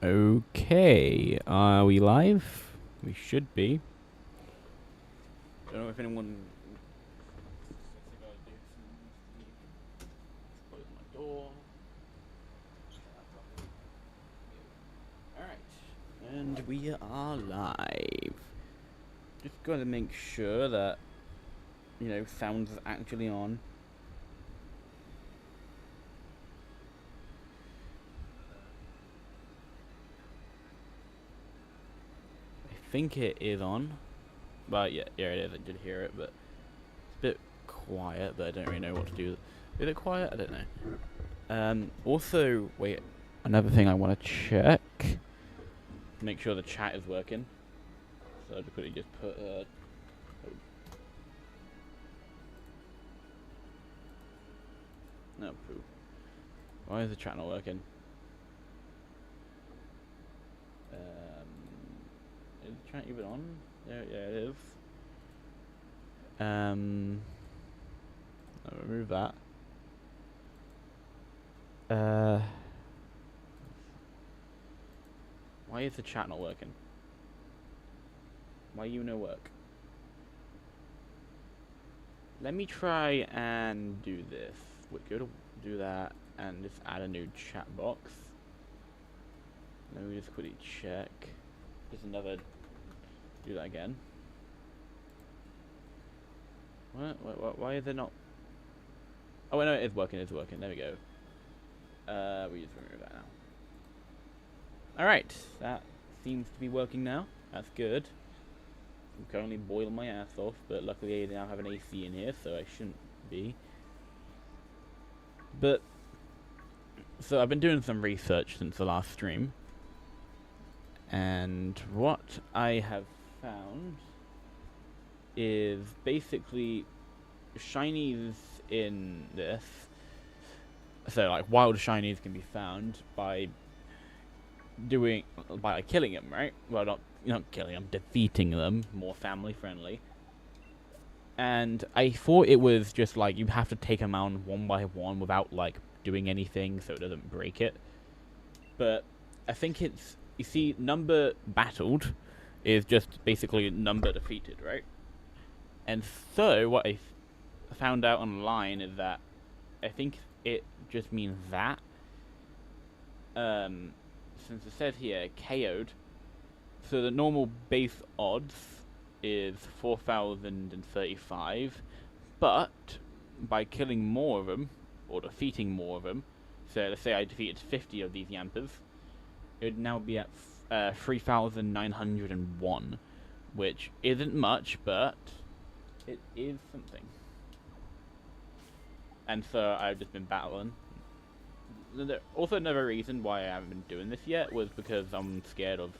Okay, are we live? We should be. Don't know if anyone. Close my door. Alright, and we are live. Just gotta make sure that, sound is actually on. I think it is on. But yeah, it is. I did hear it, but it's a bit quiet. But I don't really know what to do. Is it quiet? I don't know. Also, wait. Another thing I want to check. Make sure the chat is working. So I'll quickly just put. No poo. Why is the chat not working? Is the chat even on? Yeah, it is. I'll remove that. Why is the chat not working? Why you no work? Let me try and do this. We're going to do that and just add a new chat box. Let me just quickly check. Just another. Do that again. What? Why is it not? Oh, no, it is working. It's working. There we go. We just remove that now. Alright, that seems to be working now. That's good. I'm currently boiling my ass off, but luckily I now have an AC in here, so I shouldn't be. But, so I've been doing some research since the last stream. And what I have found is basically shinies in this. So like wild shinies can be found by killing them, right? Well, not killing them, defeating them, more family friendly. And I thought it was just like you have to take them out one by one without like doing anything so it doesn't break it. But I think it's, you see, number battled is just basically number defeated, right? And so what I found out online is that I think it just means that. Since it says here KO'd, so the normal base odds is 4,035, but by killing more of them or defeating more of them, so let's say I defeated 50 of these yampers, it would now be at 3,901, which isn't much, but it is something. And so I've just been battling. Also, another reason why I haven't been doing this yet was because I'm scared of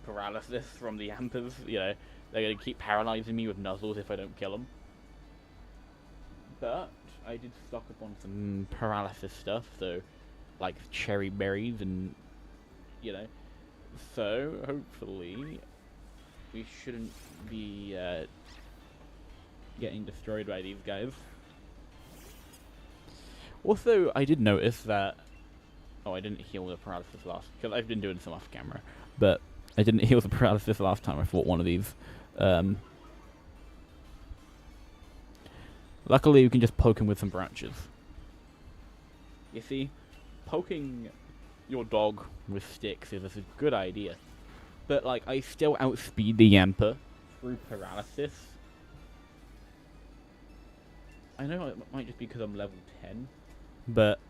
paralysis from the yampers. You know, they're gonna keep paralyzing me with nuzzles if I don't kill them. But I did stock up on some paralysis stuff, so like cherry berries and so hopefully we shouldn't be getting destroyed by these guys. Also, I did notice that. Oh, I didn't heal the paralysis last, because I've been doing some off camera, but I didn't heal the paralysis last time I fought one of these. Luckily, we can just poke him with some branches. You see, poking your dog with sticks is a good idea, but like I still outspeed the yamper through paralysis. I know it might just be because I'm level 10. But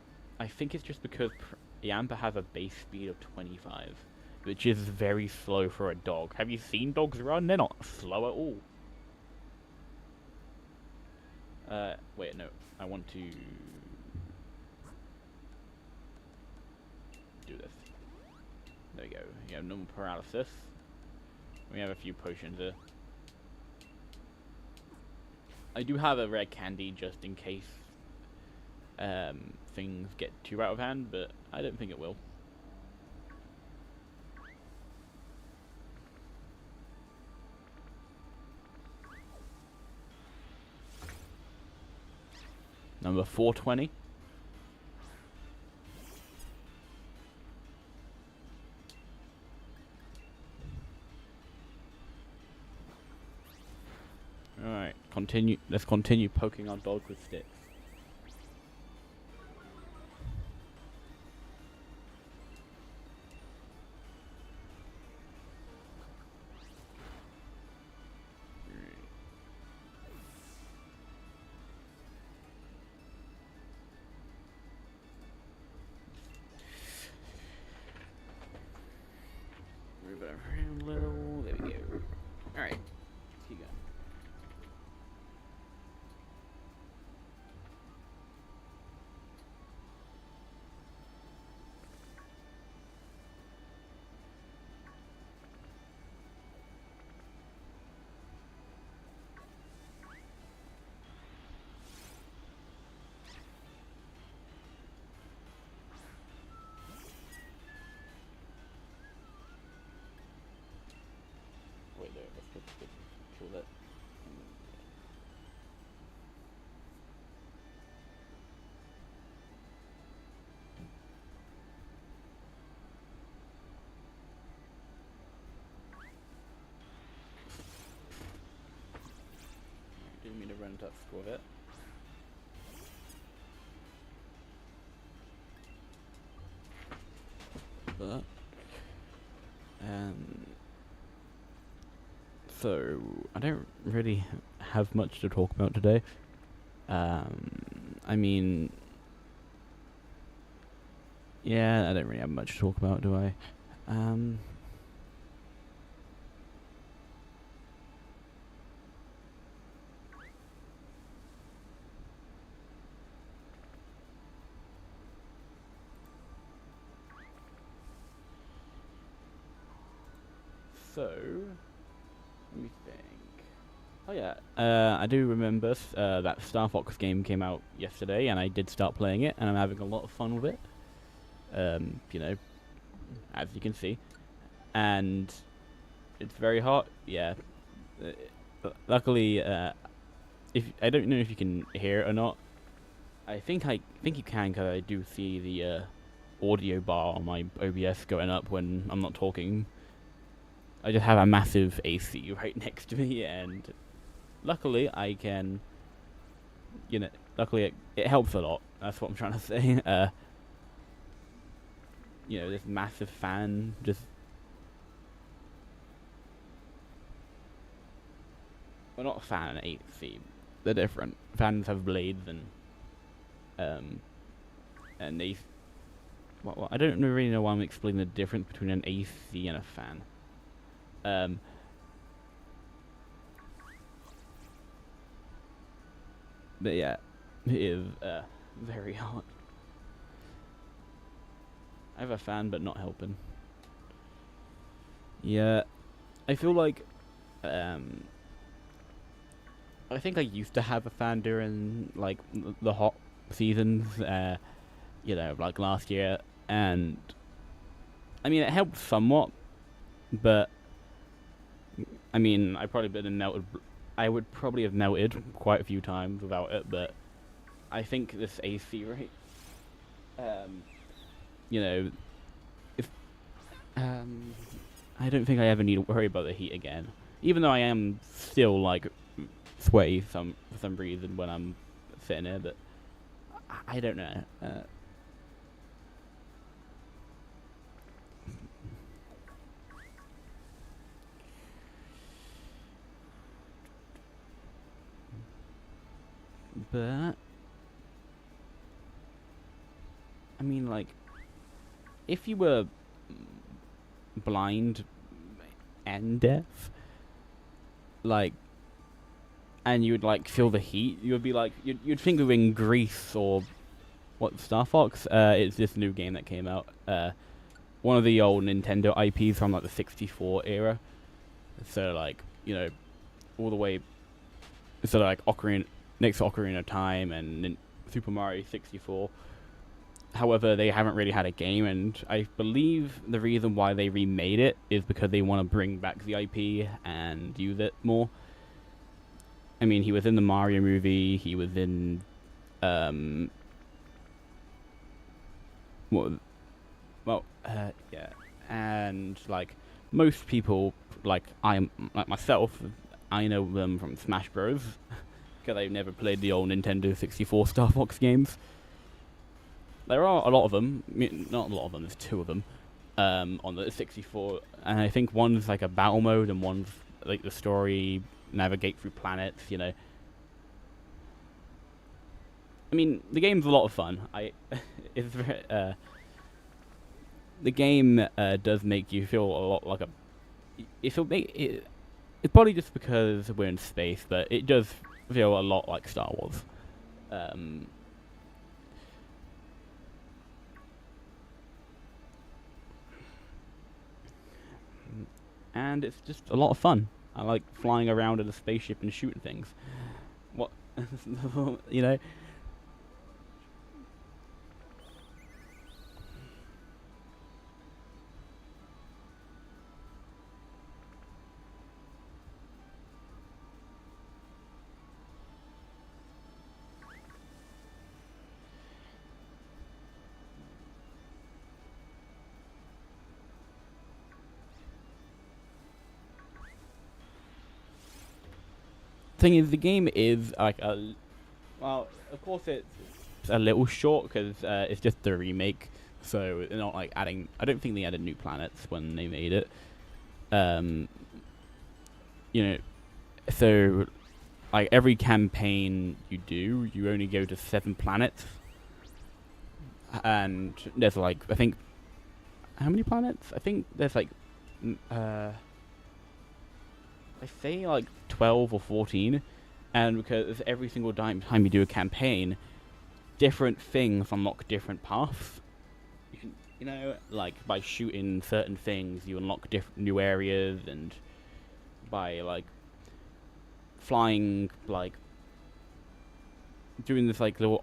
I think it's just because yamper has a base speed of 25, which is very slow for a dog. Have you seen dogs run? They're not slow at all. Wait, no. I want to do this. There we go. You have normal paralysis. We have a few potions here. I do have a rare candy just in case things get too out of hand, but I don't think it will. Number 420. Let's continue poking our dog with sticks. Move it around a little. There we go. All right. Keep going. Wait there. Let's kill that. Didn't mean to run into that score of it. But so I don't really have much to talk about today. I mean, yeah, I don't really have much to talk about, do I? So, let me think. Oh yeah, I do remember that Star Fox game came out yesterday, and I did start playing it, and I'm having a lot of fun with it. You know, as you can see, and it's very hot. Yeah. Luckily, if I don't know if you can hear it or not. I think you can, because I do see the audio bar on my OBS going up when I'm not talking. I just have a massive AC right next to me, and luckily I can, you know, luckily it helps a lot. That's what I'm trying to say. You know, this massive fan just, well, not a fan and AC. They're different. Fans have blades and they. Well, I don't really know why I'm explaining the difference between an AC and a fan. But yeah, it is very hot. I have a fan, but not helping. Yeah, I feel like I think I used to have a fan during like the hot seasons, you know, like last year, and I mean it helped somewhat, but I mean I would probably have melted quite a few times without it, but I think this AC rate, you know, if I don't think I ever need to worry about the heat again, even though I am still like sweaty for some reason when I'm sitting here, but I don't know. But I mean, like, if you were blind and deaf, like, and you would like feel the heat, you would be like, you'd think we were in Greece or what? Star Fox? It's this new game that came out. One of the old Nintendo IPs from like the 64 era. So like, you know, all the way. So like next to Ocarina of Time and Super Mario 64. However, they haven't really had a game, and I believe the reason why they remade it is because they want to bring back the IP and use it more. I mean, he was in the Mario movie, he was in, yeah, and, like, most people, like myself, I know them from Smash Bros. because I've never played the old Nintendo 64 Star Fox games. There are a lot of them. I mean, not a lot of them. There's 2 of them on the 64, and I think one's like a battle mode and one's like the story, navigate through planets. You know. I mean, the game's a lot of fun. It's very, the game does make you feel a lot like a. It's probably just because we're in space, but it does feel a lot like Star Wars. And it's just a lot of fun. I like flying around in a spaceship and shooting things. What, you know? Thing is, the game is like well, of course it's a little short because it's just the remake, so they're not like adding. I don't think they added new planets when they made it. You know, so like every campaign you do, you only go to 7 planets, and there's like, I think, how many planets? I think there's like I say like 12 or 14, and because every single time you do a campaign, different things unlock different paths. You know, like by shooting certain things, you unlock different new areas, and by like flying, like doing this like little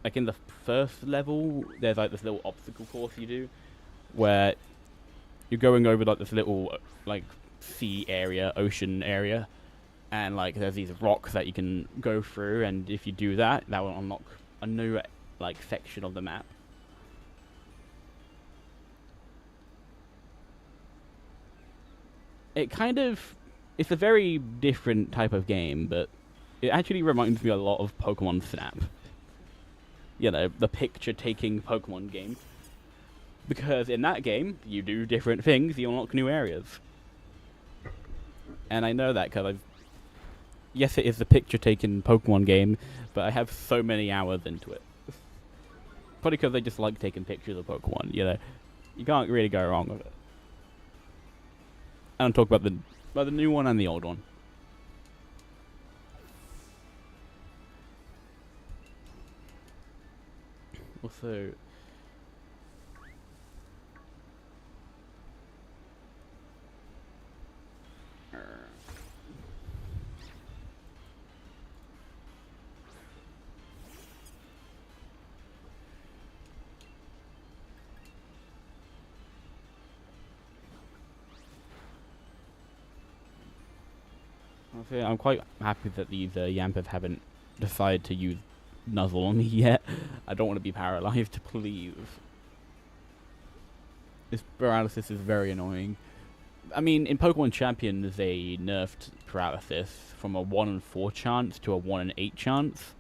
like in the first level, there's like this little obstacle course you do, where you're going over like this little like sea area, ocean area, and like there's these rocks that you can go through, and if you do that, that will unlock a new like section of the map. It's a very different type of game, but it actually reminds me a lot of Pokemon Snap. You know, the picture-taking Pokemon game. Because in that game, you do different things, you unlock new areas. And I know that because yes, it is a picture-taking Pokemon game, but I have so many hours into it. Probably because I just like taking pictures of Pokemon, you know. You can't really go wrong with it. I don't talk about the new one and the old one. Also, I'm quite happy that these Yampers haven't decided to use Nuzzle on me yet. I don't want to be paralyzed, please. This paralysis is very annoying. I mean, in Pokemon Champions, they nerfed paralysis from a 1 in 4 chance to a 1 in 8 chance,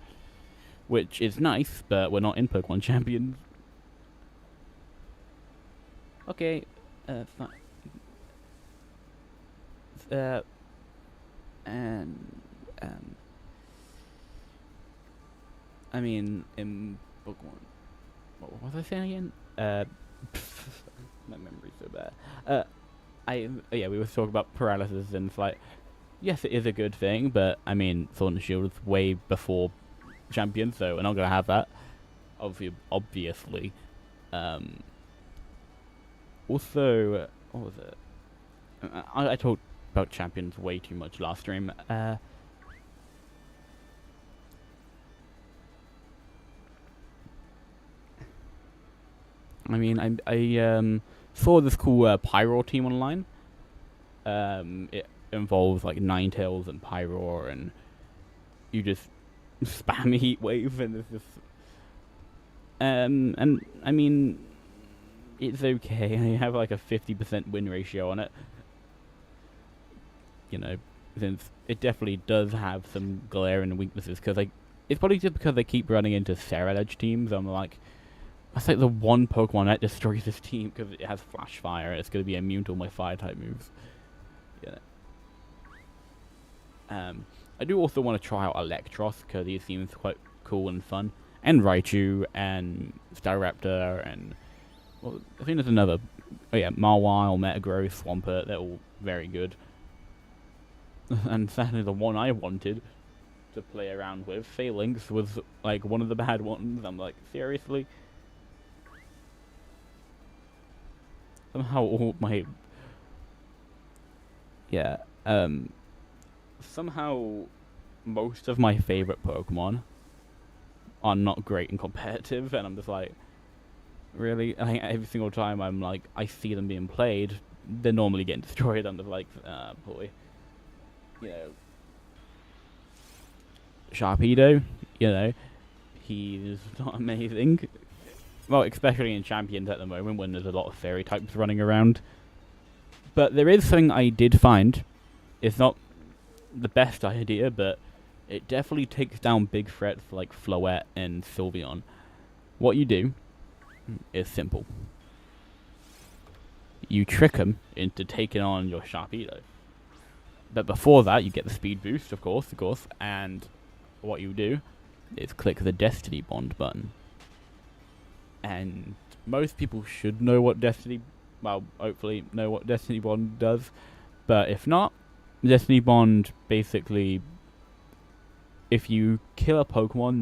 which is nice, but we're not in Pokemon Champions. Okay, fine. I mean, in Pokemon, what was I saying again? My memory's so bad. Yeah, we were talking about paralysis, and it's like, yes, it is a good thing, but I mean, Sword and Shield was way before Champion, so we're not gonna have that. Obviously. Also, what was it? I talked about Champions way too much last stream. I mean, I saw this cool Pyroar team online. It involves like Ninetales and Pyroar, and you just spam Heat Wave, and it's just and I mean, it's okay. I have like a 50% win ratio on it. You know, since it definitely does have some glaring weaknesses. Because like, it's probably just because they keep running into Sarah Edge teams. I'm like, that's like the one Pokemon that destroys this team because it has Flash Fire. It's going to be immune to all my Fire type moves. Yeah. I do also want to try out Electros because he seems quite cool and fun, and Raichu and Staraptor and well, I think there's another. Oh yeah, Mawile, Metagross, Swampert. They're all very good. And sadly, the one I wanted to play around with, Phalanx, was like one of the bad ones. I'm like, seriously? Somehow all my somehow most of my favorite Pokemon are not great in competitive, and I'm just like, really? I think every single time I'm like, I see them being played, they're normally getting destroyed. I'm just like, boy. You know, Sharpedo, you know, he's not amazing. Well, especially in Champions at the moment when there's a lot of fairy types running around. But there is something I did find. It's not the best idea, but it definitely takes down big threats like Floette and Sylveon. What you do is simple. You trick them into taking on your Sharpedo. But before that, you get the speed boost, of course, and what you do is click the Destiny Bond button. And most people should know what hopefully know what Destiny Bond does. But if not, Destiny Bond basically, if you defeat a Pokemon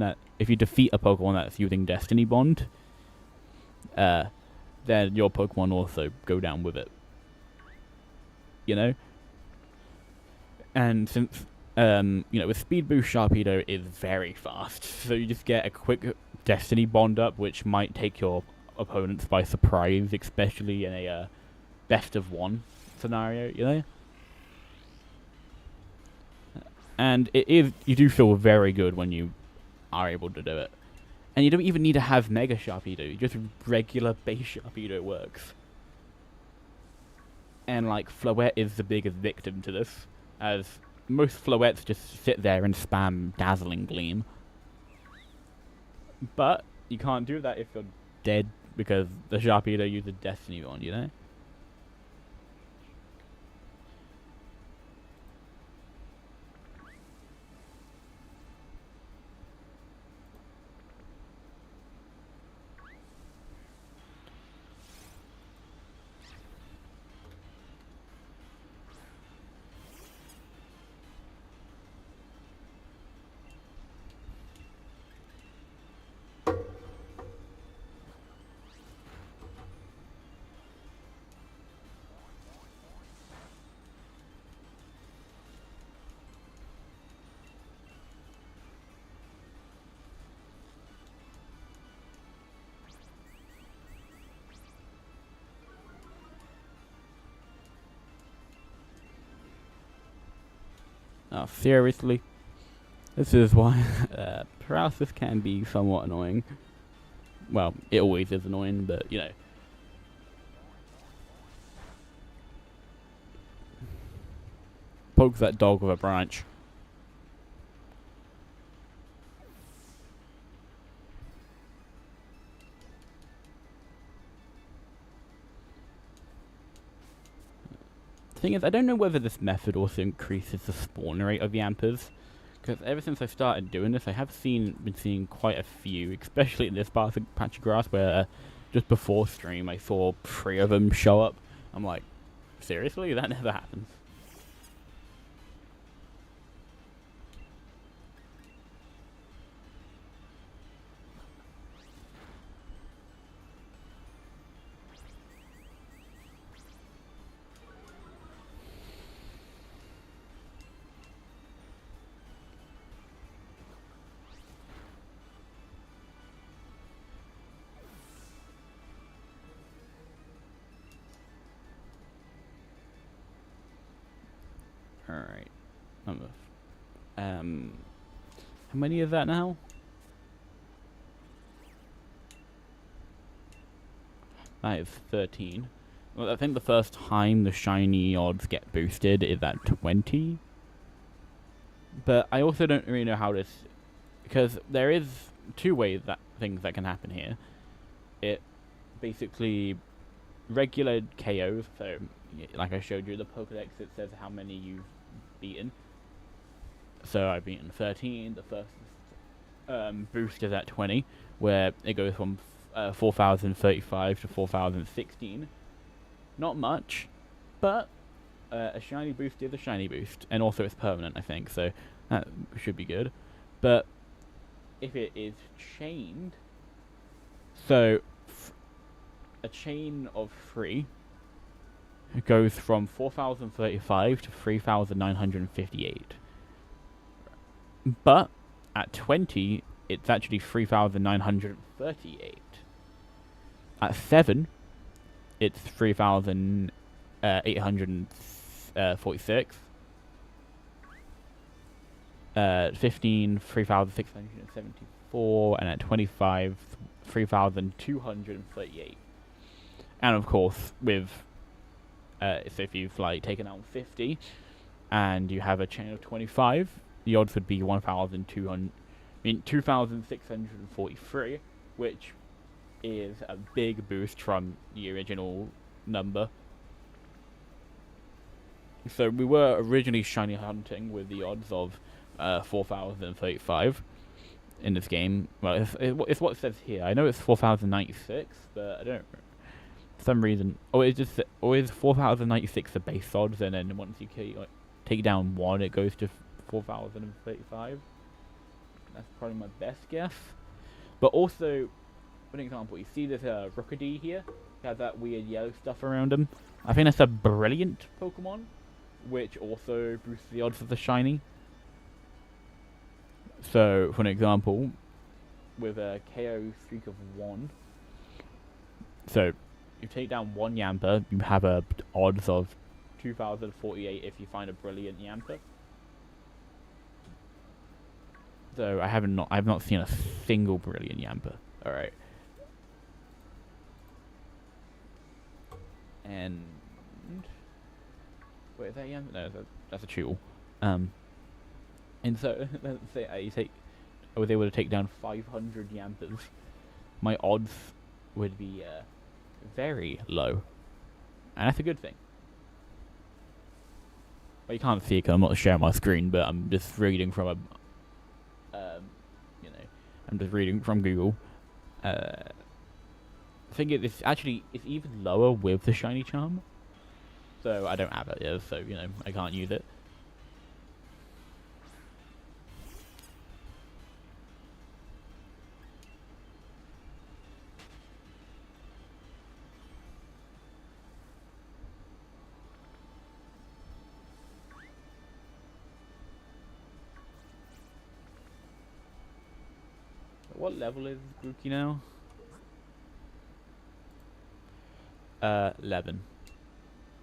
that's using Destiny Bond, then your Pokemon also go down with it. You know? And since, with Speed Boost, Sharpedo is very fast, so you just get a quick Destiny Bond up, which might take your opponents by surprise, especially in a best of one scenario, you know? And you do feel very good when you are able to do it. And you don't even need to have Mega Sharpedo, just regular base Sharpedo works. And like, Floette is the biggest victim to this, as most Floettes just sit there and spam Dazzling Gleam. But you can't do that if you're dead, because the Sharpedo uses Destiny Bond, you know? Oh, seriously? This is why paralysis can be somewhat annoying. Well, it always is annoying, but, you know. Poke that dog with a branch. Thing is, I don't know whether this method also increases the spawn rate of yampers, because ever since I started doing this, I have been seeing quite a few, especially in this patch of grass, where just before stream I saw 3 of them show up. I'm like, seriously? That never happens. Alright. How many is that now? That is 13. Well, I think the first time the shiny odds get boosted is at 20. But I also don't really know how this, because there is two ways that things that can happen here. It basically regular KOs. So like I showed you the Pokedex, it says how many you've beaten. So I've beaten 13. The first boost is at 20, where it goes from 4,035 to 4,016. Not much, but a shiny boost is a shiny boost, and also it's permanent, I think, so that should be good. But if it is chained, so a chain of 3 goes from 4,035 to 3,958. But at 20, it's actually 3,938. At 7, it's 3,846. 15, 3,674, and at 25, 3,238. And of course, with so if you've like taken out 50, and you have a chain of 25, the odds would be 2,643, which is a big boost from the original number. So we were originally shiny hunting with the odds of 4,035 in this game. Well, it's what it says here. I know it's 4,096, but I don't. For some reason, it's just always 4,096 the base odds, and then once you take down 1, it goes to 4,035. That's probably my best guess. But also, for an example, you see this Rookidee here. He has that weird yellow stuff around him. I think that's a brilliant Pokemon, which also boosts the odds of the shiny. So, for an example, with a KO streak of 1, so you take down 1 Yamper, you have a odds of 2,048 if you find a brilliant Yamper. So I have not seen a single brilliant Yamper. All right. And wait, is that Yamper? No, that's a Chewl. And so let's say I was able to take down 500 Yampers. My odds would be very low, and that's a good thing. Well, you can't see it 'cause I'm not sharing my screen, but I'm just reading from I'm just reading from Google. I think it's even lower with the shiny charm. So I don't have it yet, so I can't use it. What level is Grookey now? 11.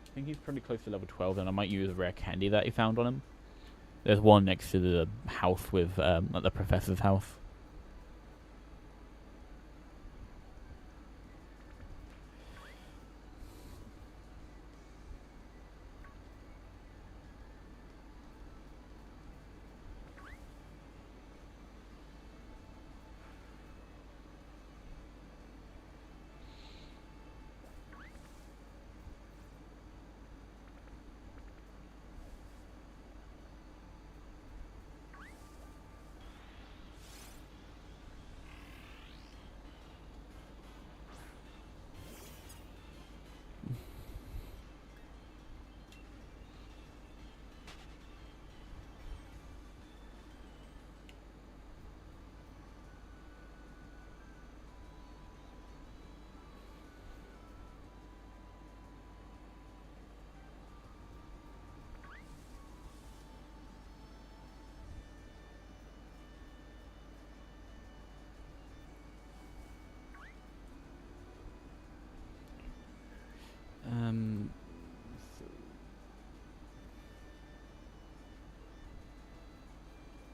I think he's pretty close to level 12, and I might use a rare candy that he found on him. There's one next to the house with, at the professor's house.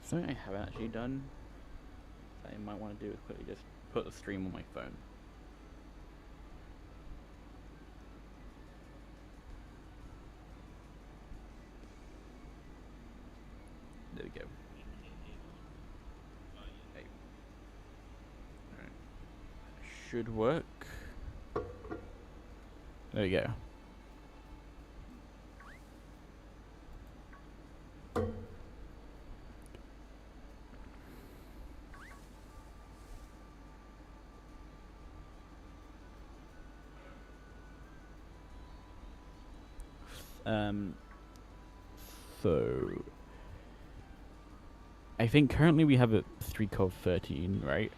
Something I haven't actually done that I might want to do is quickly just put the stream on my phone. There we go. should work. There we go. So I think currently we have a streak of 13, right?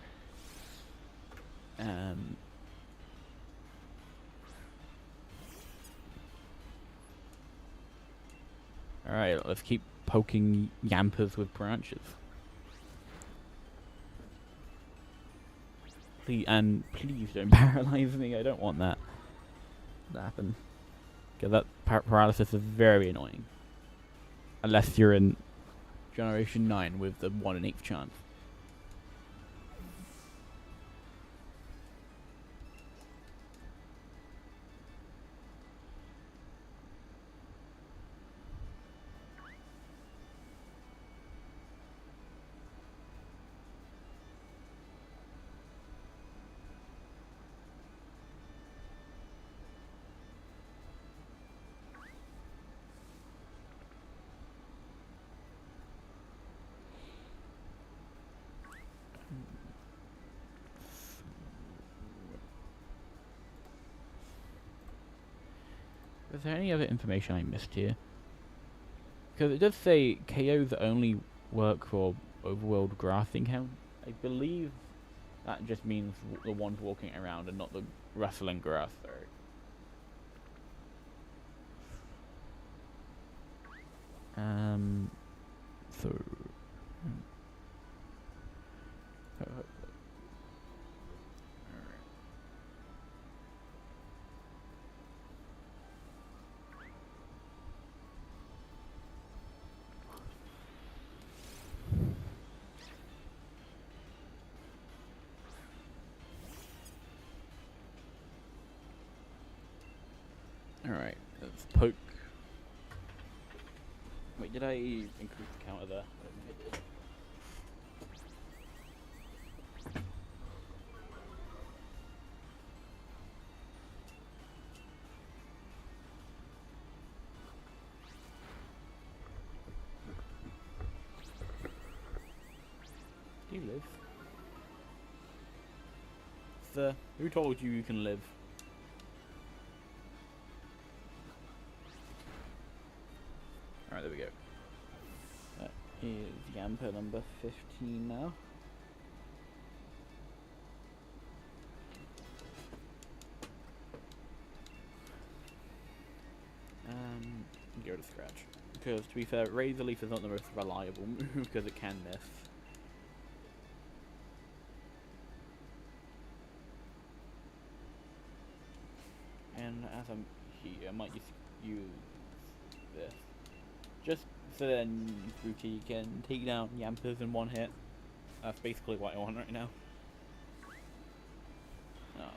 Alright, let's keep poking yampers with branches. Please don't paralyze me. I don't want that to happen. Because that paralysis is very annoying. Unless you're in Generation 9 with the 1 in 8th chance. Is there any other information I missed here? Because it does say KOs only work for overworld grass encounter. I believe that just means the ones walking around and not the rustling grass. Sorry. So. Alright, let's poke. Wait, did I increase the counter there? Do you live? Sir, who told you you can live? Alright, there we go. That is yamper number 15 now. Go to scratch. Because to be fair, Razor Leaf is not the most reliable move because it can miss. And as I'm here, I might just use this. Just so then Fruity can take down Yampers in one hit. That's basically what I want right now. Oh.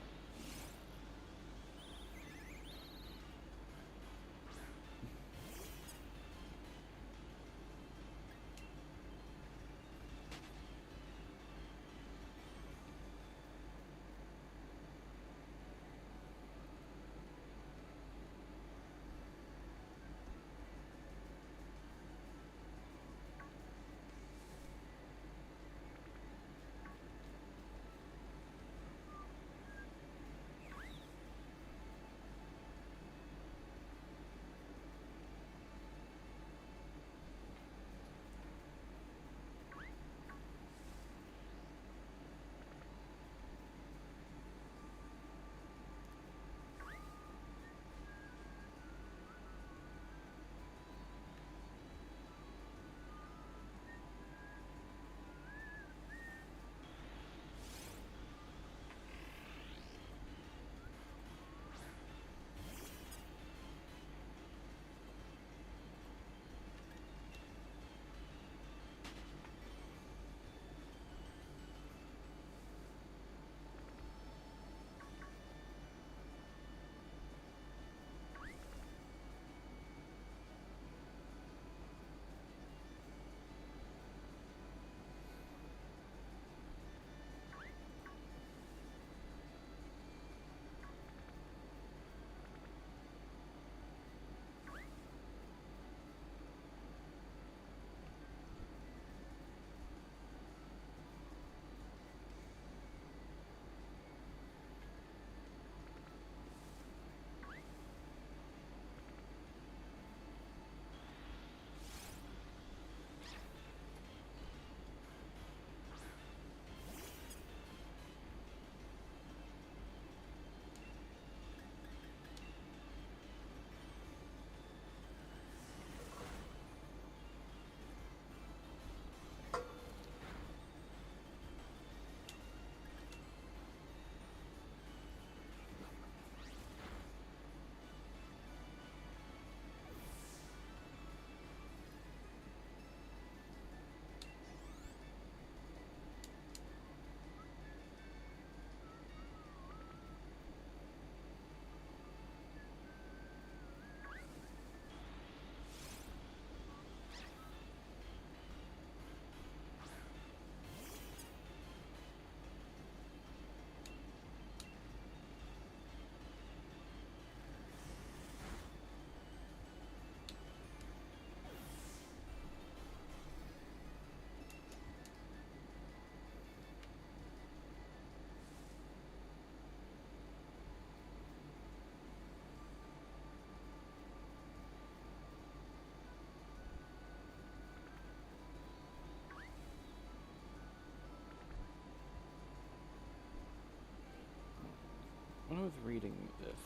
was reading this,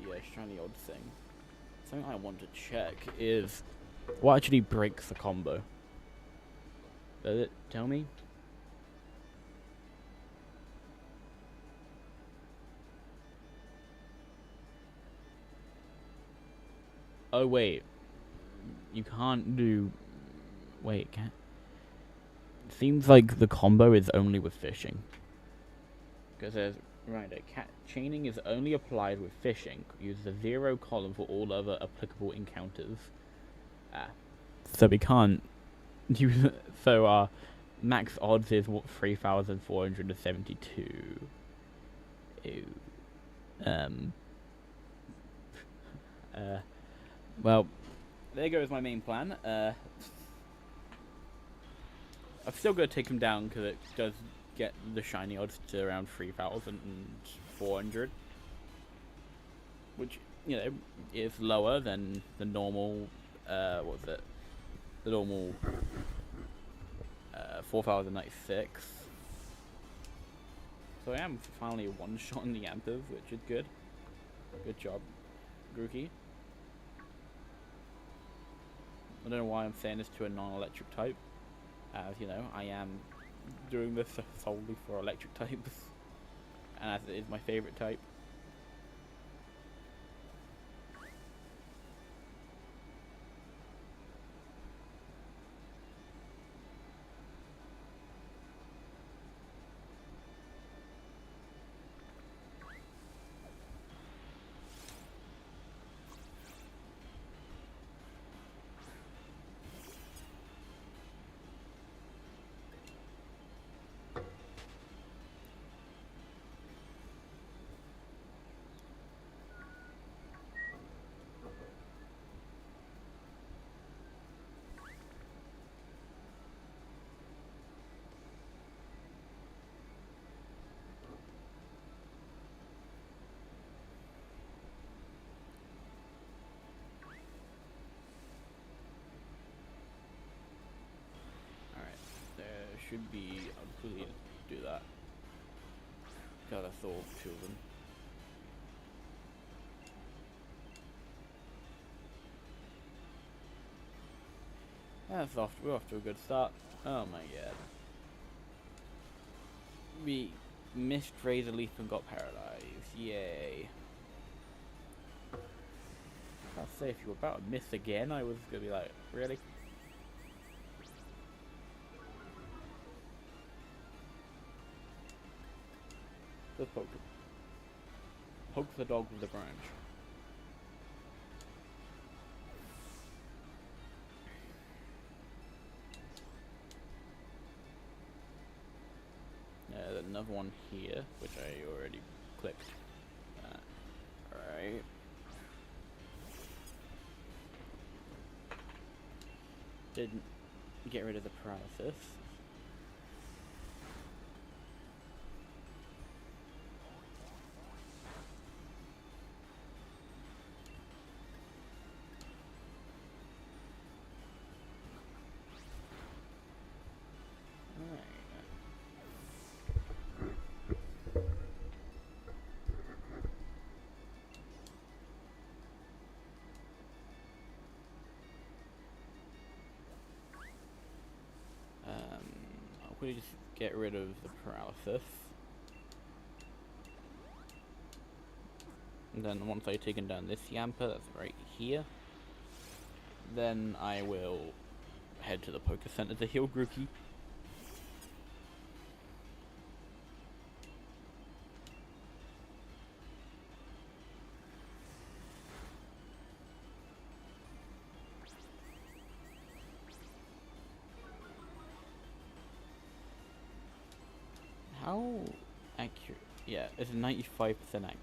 the shiny odd thing, something I want to check is what actually breaks the combo. Does it tell me? Oh wait, you can't do. Wait, can. Seems like the combo is only with fishing. Because there's right, chaining is only applied with fishing. Uses a 0 column for all other applicable encounters. So we can't use. So max odds is what 3,472. Ew. Well, there goes my main plan. I'm still gonna take him down because it does get the shiny odds to around 3,400, which is lower than the normal. What was it? The normal 4,096. So I am finally one-shotting the yampers, which is good. Good job, Grookey. I don't know why I'm saying this to a non-electric type. As you know, I am doing this solely for electric types, and as it is my favorite type. Should be able to do that. God, I saw two of them. We're off to a good start. Oh my god. We missed Razor Leaf and got paralyzed. Yay. I'll say if you were about to miss again, I was gonna be like, really? Just poke the dog with the branch. There's another one here, which I already clicked. Alright. Didn't get rid of the paralysis. I'll quickly just get rid of the paralysis. And then once I've taken down this yamper, that's right here, then I will head to the Poker Center to heal Grookey. How accurate? Yeah, it's 95% accuracy.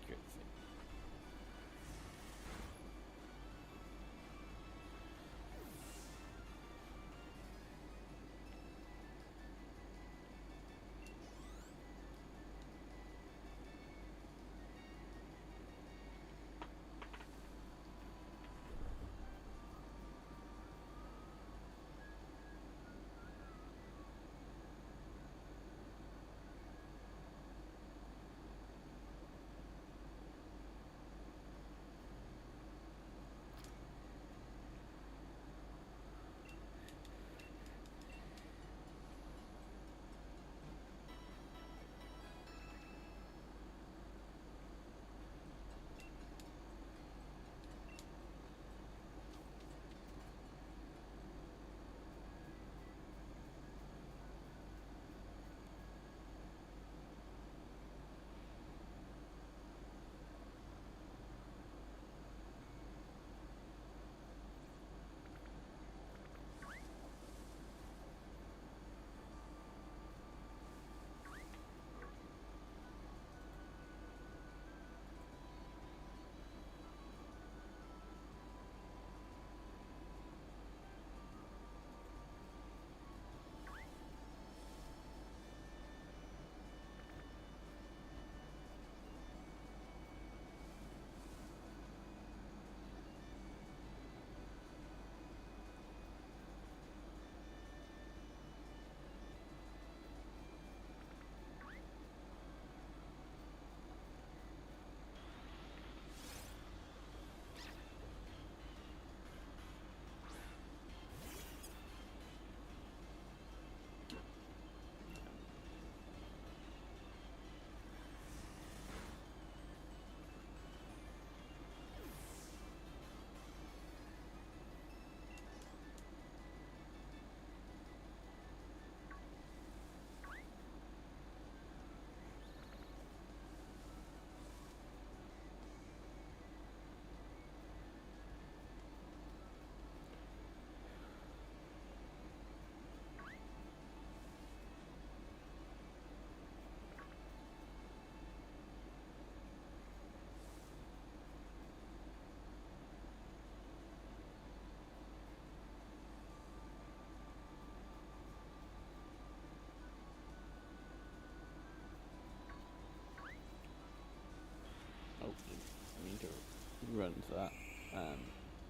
run into that.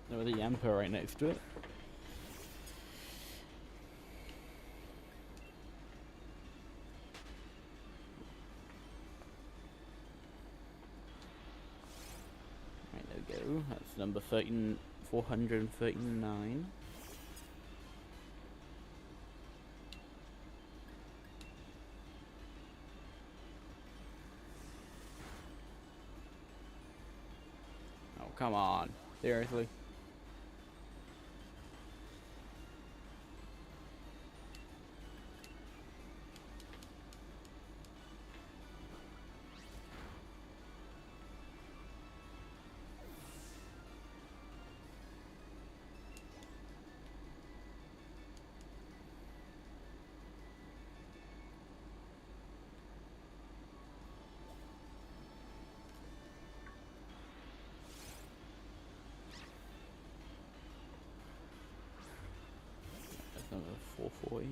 There was a yamper right next to it. Right, there we go. That's number 439. Oh, come on. Seriously? That's number 440.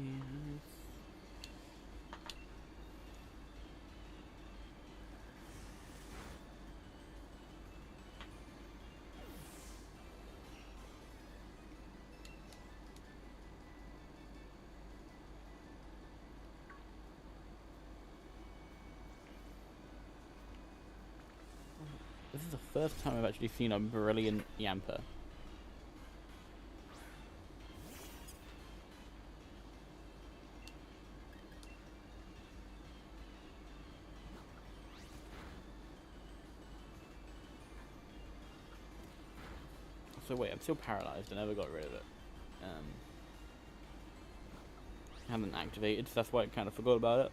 This is the first time I've actually seen a brilliant yamper. So wait, I'm still paralyzed. I never got rid of it. Haven't activated, so that's why I kind of forgot about it.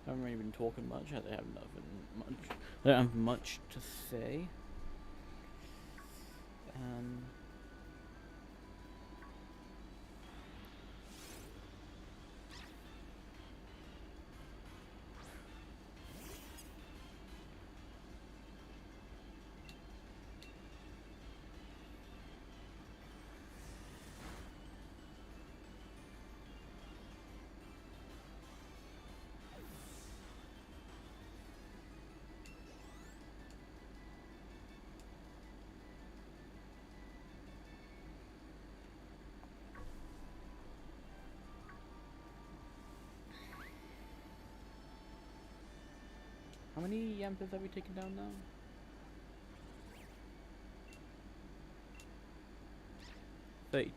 I haven't really been talking much. I have nothing much. I don't have much to say. yampers have we taken down now? $32.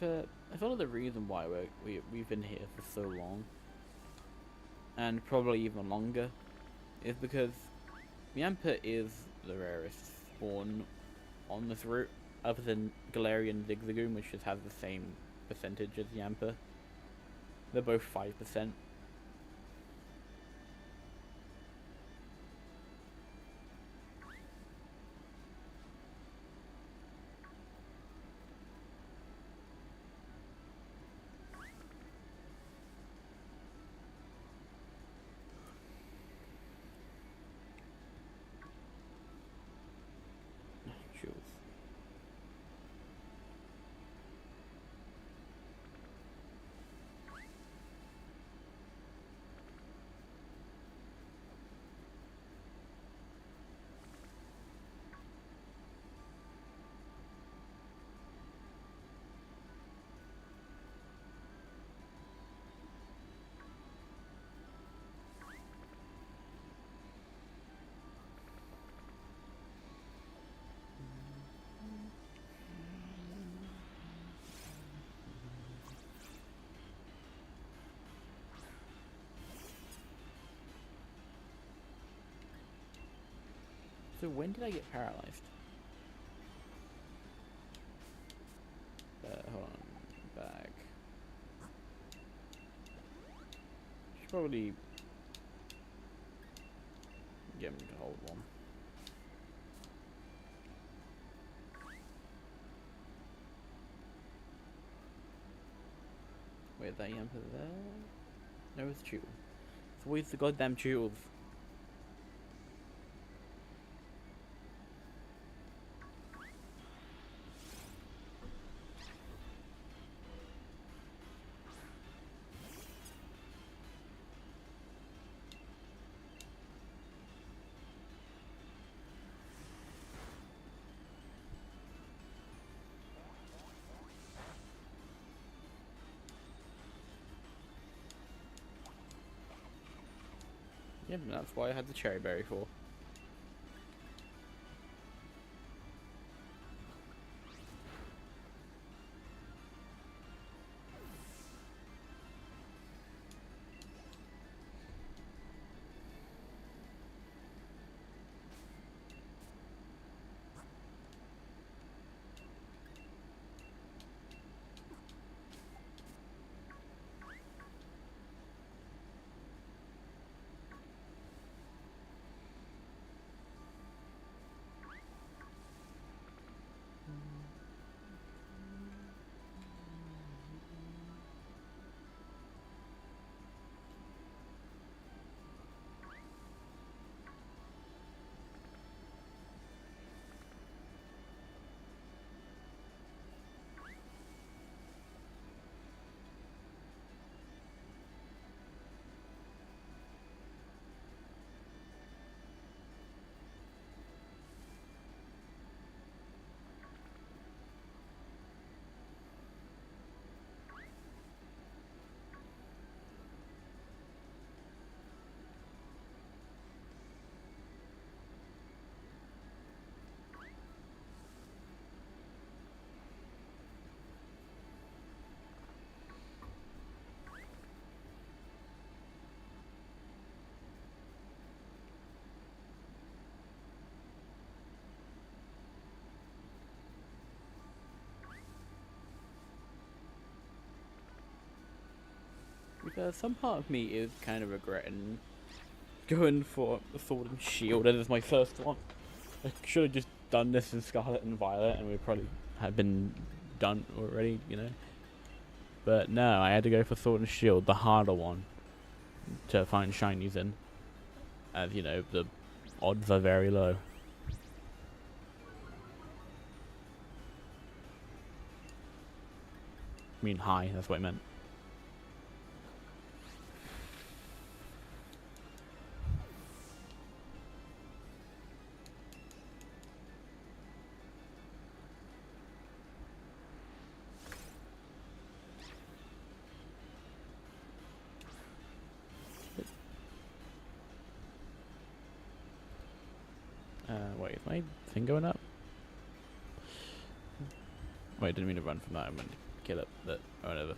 I feel like the reason why we've been here for so long, and probably even longer, is because yamper is the rarest spawn on this route, other than Galarian Zigzagoon, which just has the same percentage as yamper. They're both 5%. Chills. So when did I get paralyzed? Hold on, back. Should probably get him to hold one. Wait, that yamper there? No, it's Chew. It's always the goddamn Chews. Yeah, that's why I had the cherry berry for. Because some part of me is kind of regretting going for the Sword and Shield as my first one. I should have just done this in Scarlet and Violet, and we probably have been done already, you know. But no, I had to go for Sword and Shield, the harder one, to find shinies in. As you know, the odds are very low. I mean high, that's what I meant. Wait, is my thing going up? Wait, I didn't mean to run from that. I meant to kill it, but whatever.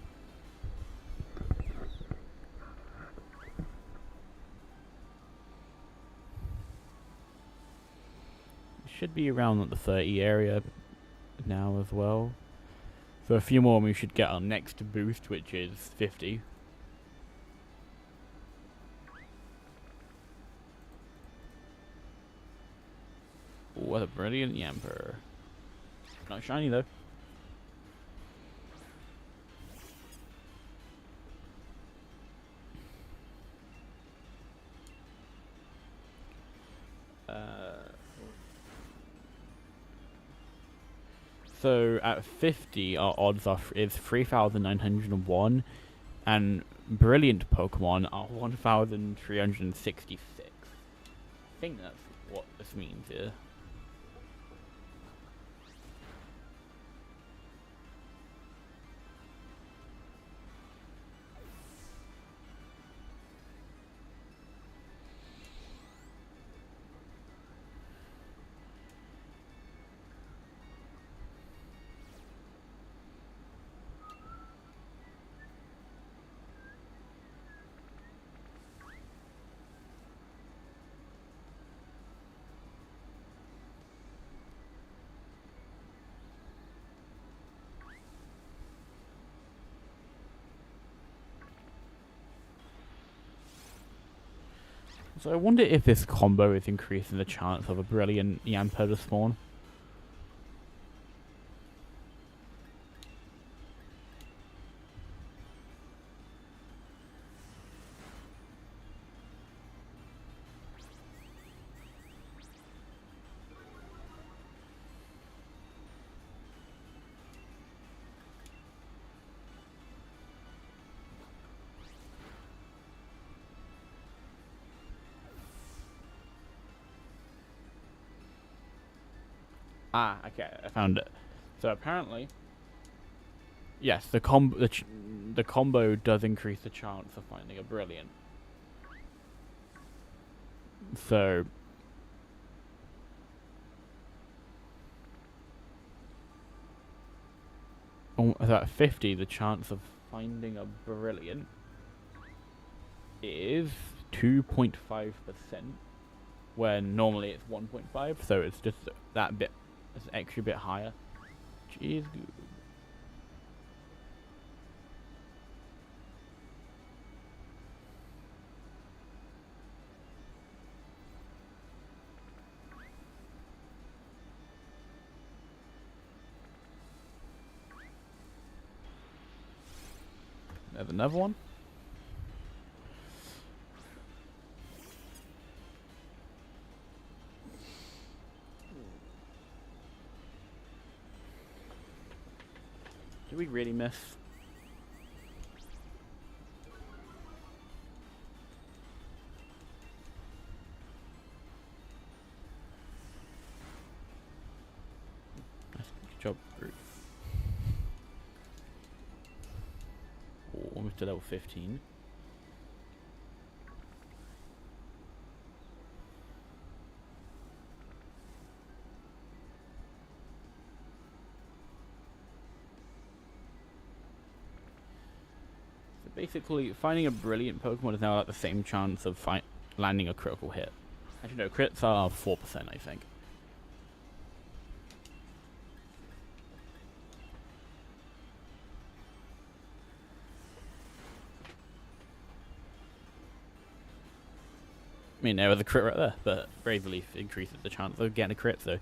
Should be around the 30 area now as well. So a few more and we should get our next boost, which is 50. Ooh, what a brilliant yamper. Not shiny though. So at 50, our odds is 3,901, and brilliant Pokemon are 1,366. I think that's what this means here. So I wonder if this combo is increasing the chance of a brilliant Yamper to spawn. Ah, okay, I found it. So apparently, yes, the combo does increase the chance of finding a brilliant. So at 50, the chance of finding a brilliant is 2.5%, when normally it's 1.5. So it's just that bit. It's an extra bit higher. Jeez. There's another one. Did we really miss? Nice, good job, Brute. Oh, almost to level 15. Basically, finding a brilliant Pokemon is now at the same chance of landing a critical hit. Actually, no, crits are 4%, I think. I mean, there was a crit right there, but Brave Leaf increases the chance of getting a crit, so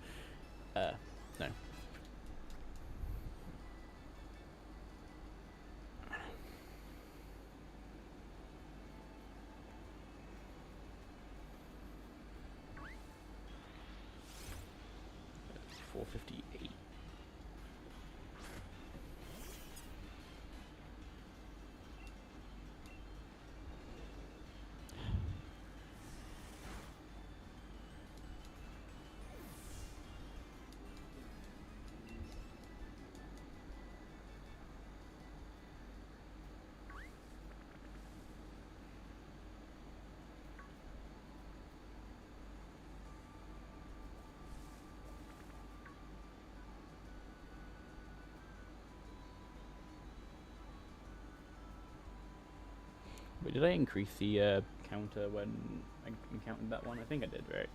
no. 458. But did I increase the counter when I encountered that one? I think I did, right?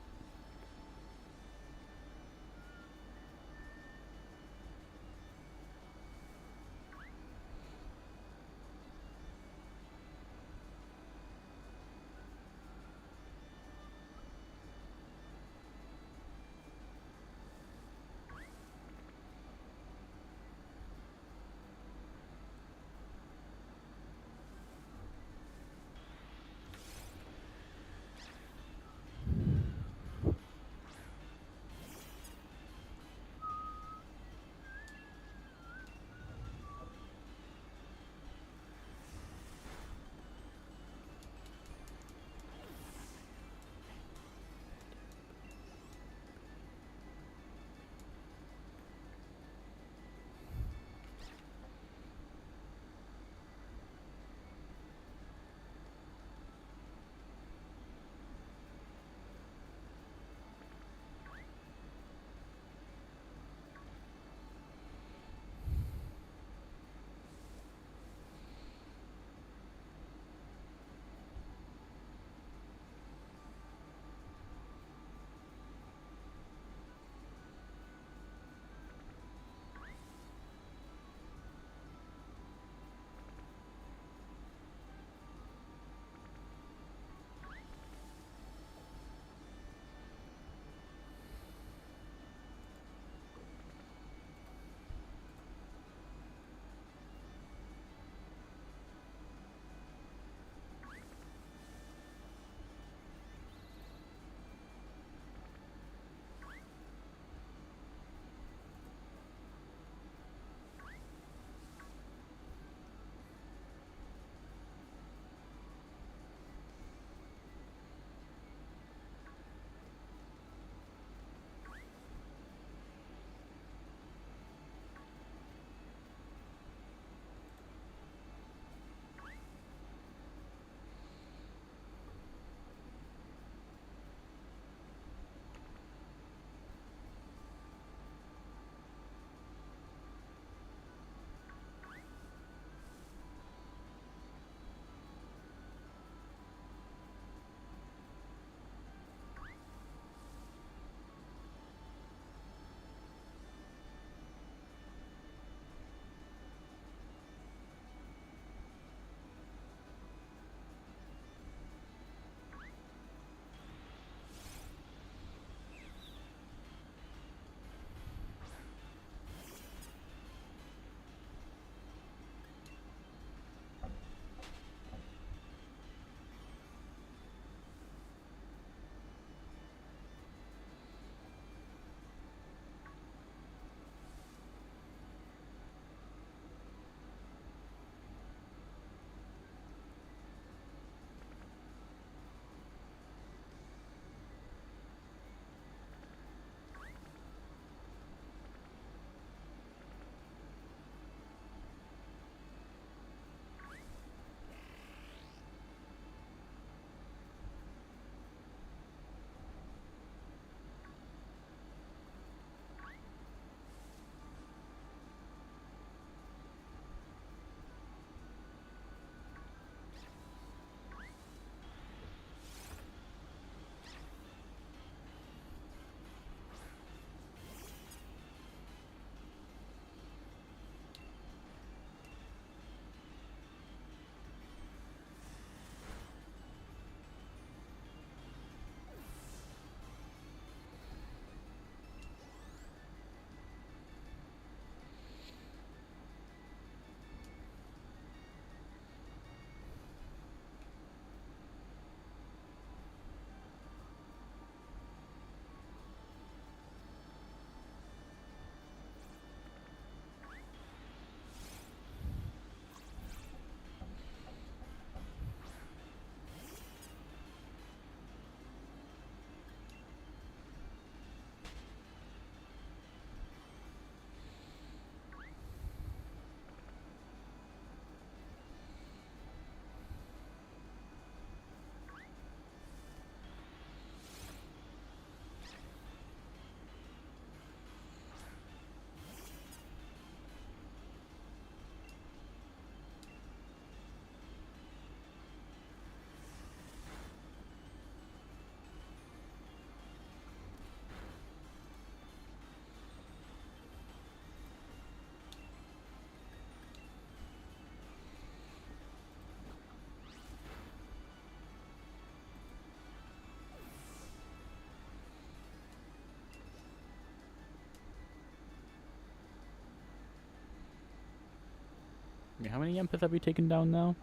How many yampers have we taken down now?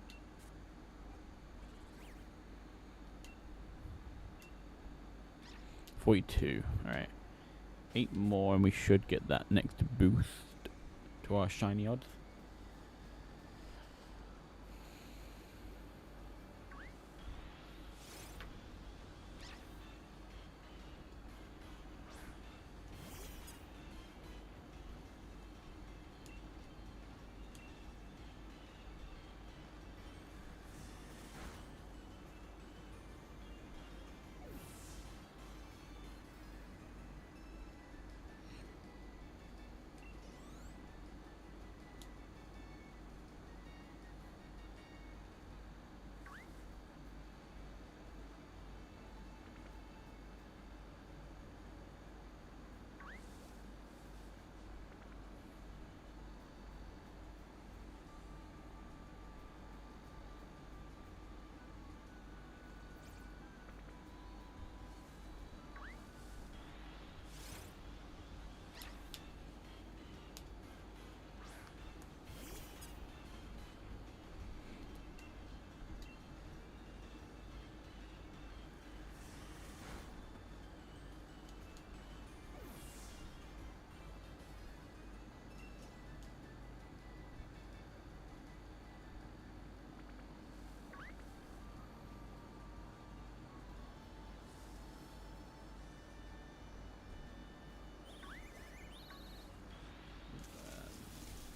42. Alright. 8 more and we should get that next boost to our shiny odds.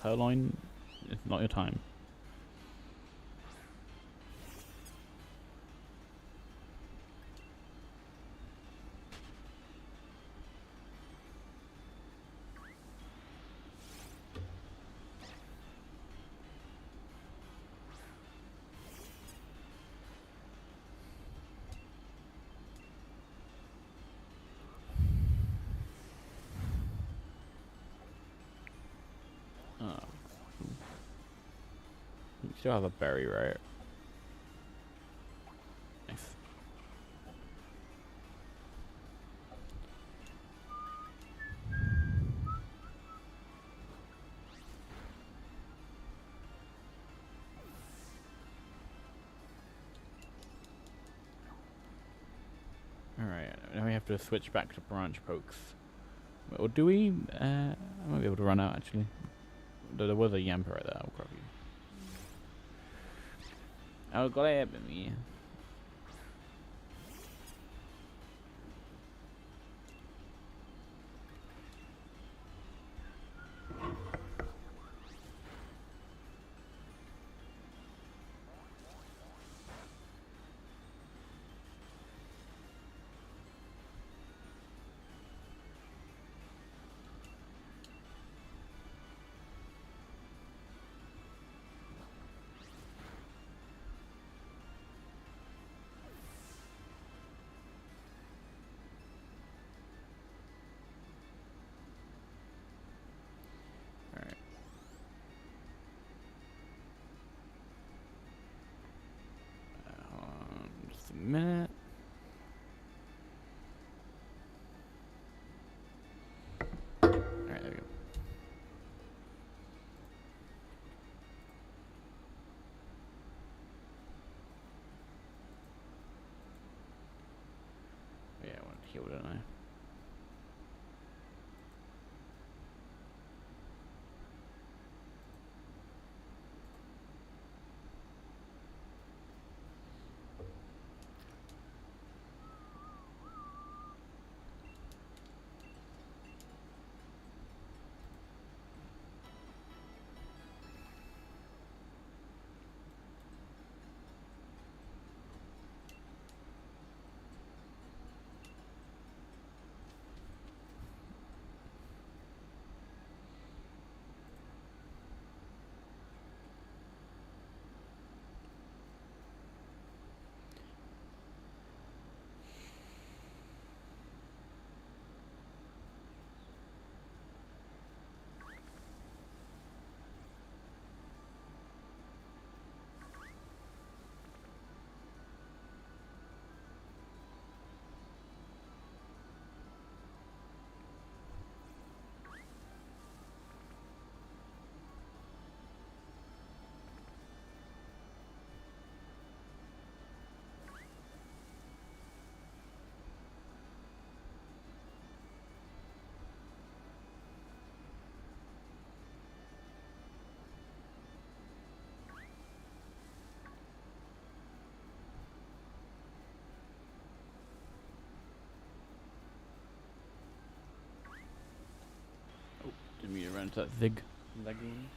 Purloin, it's not your time. Oh. You still have a berry, right? Nice. Alright, now we have to switch back to branch pokes. Or do we? I might be able to run out actually. There was a yamper right there, I'll grab you. I'll grab me. Just a minute. Alright, there we go. Yeah, I want to heal, don't I? into that Zig Lagoon.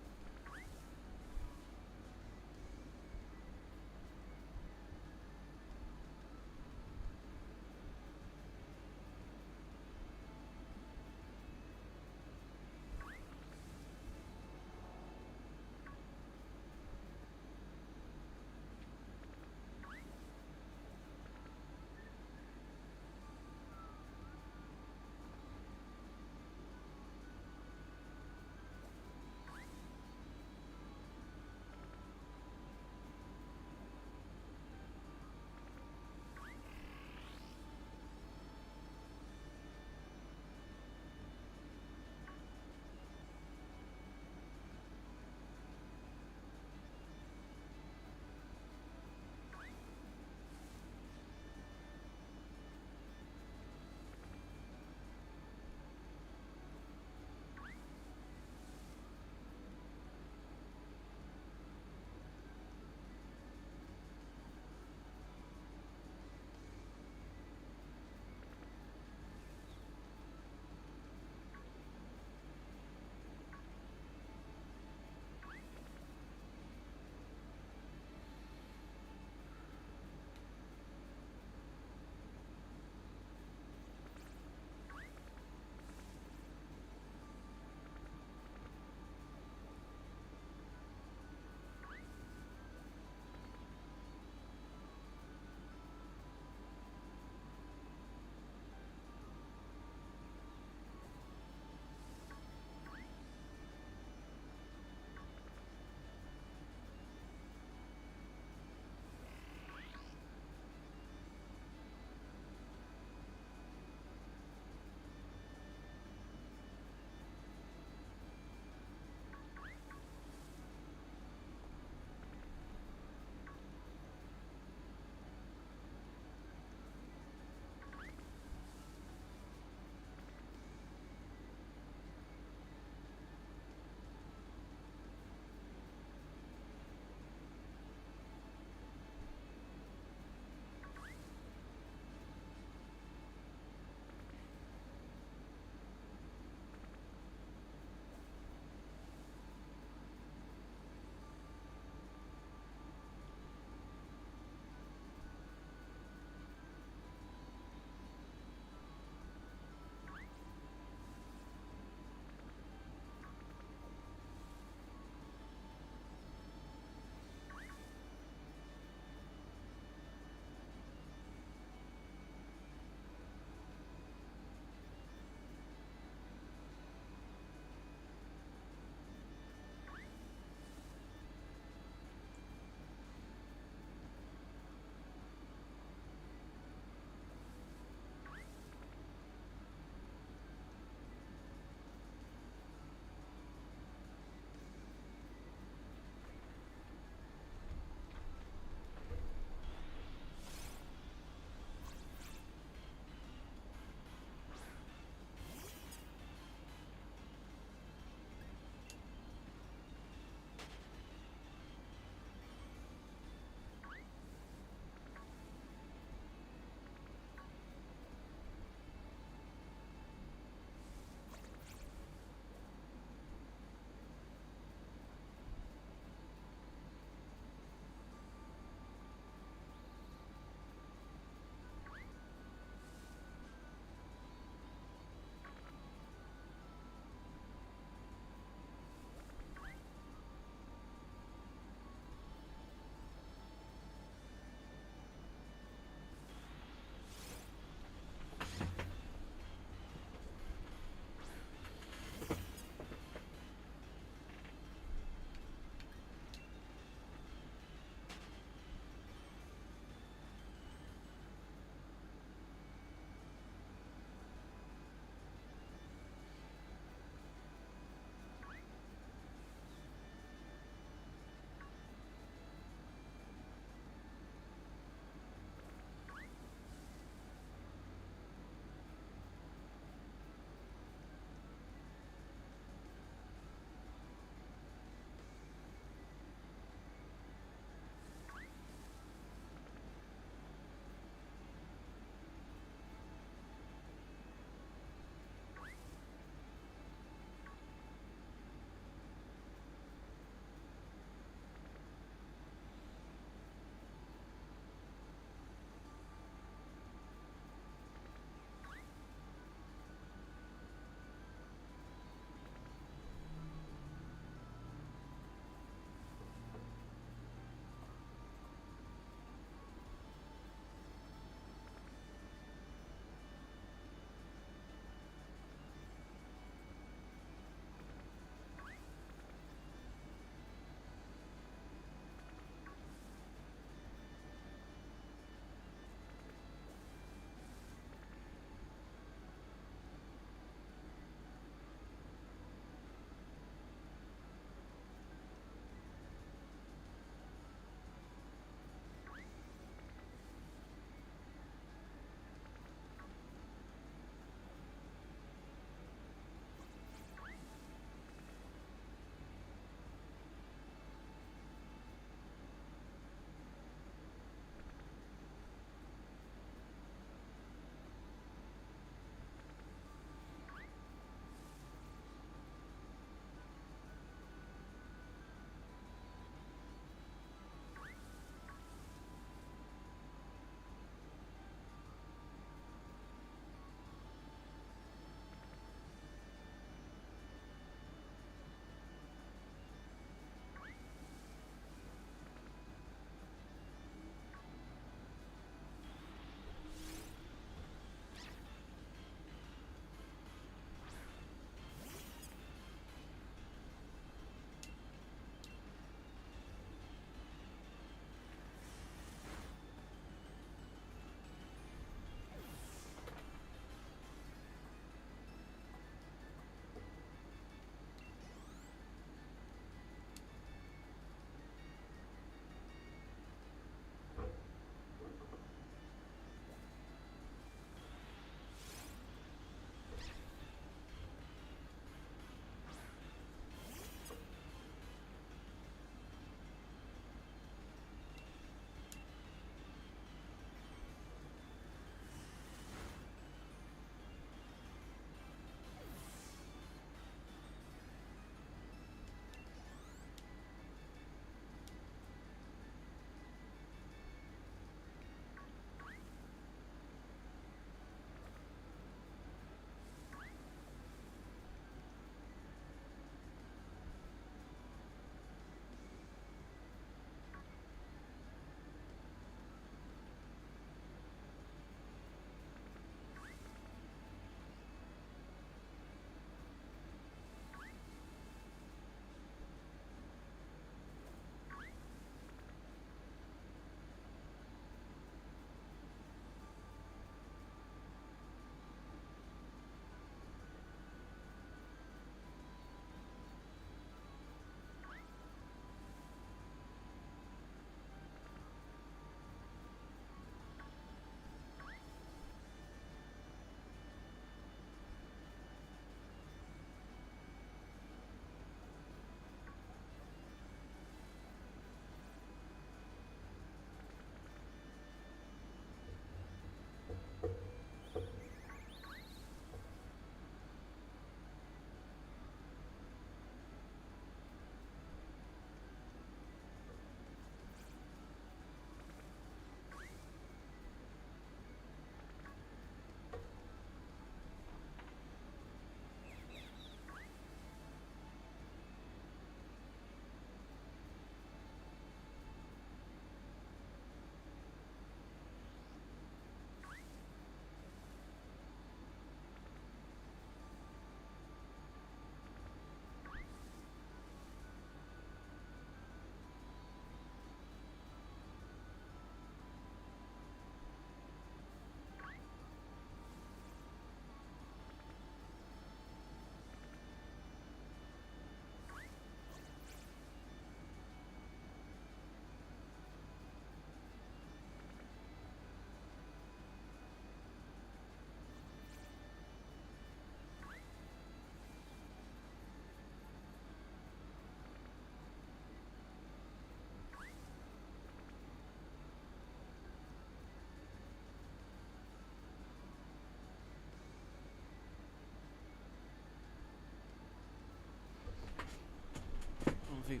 See,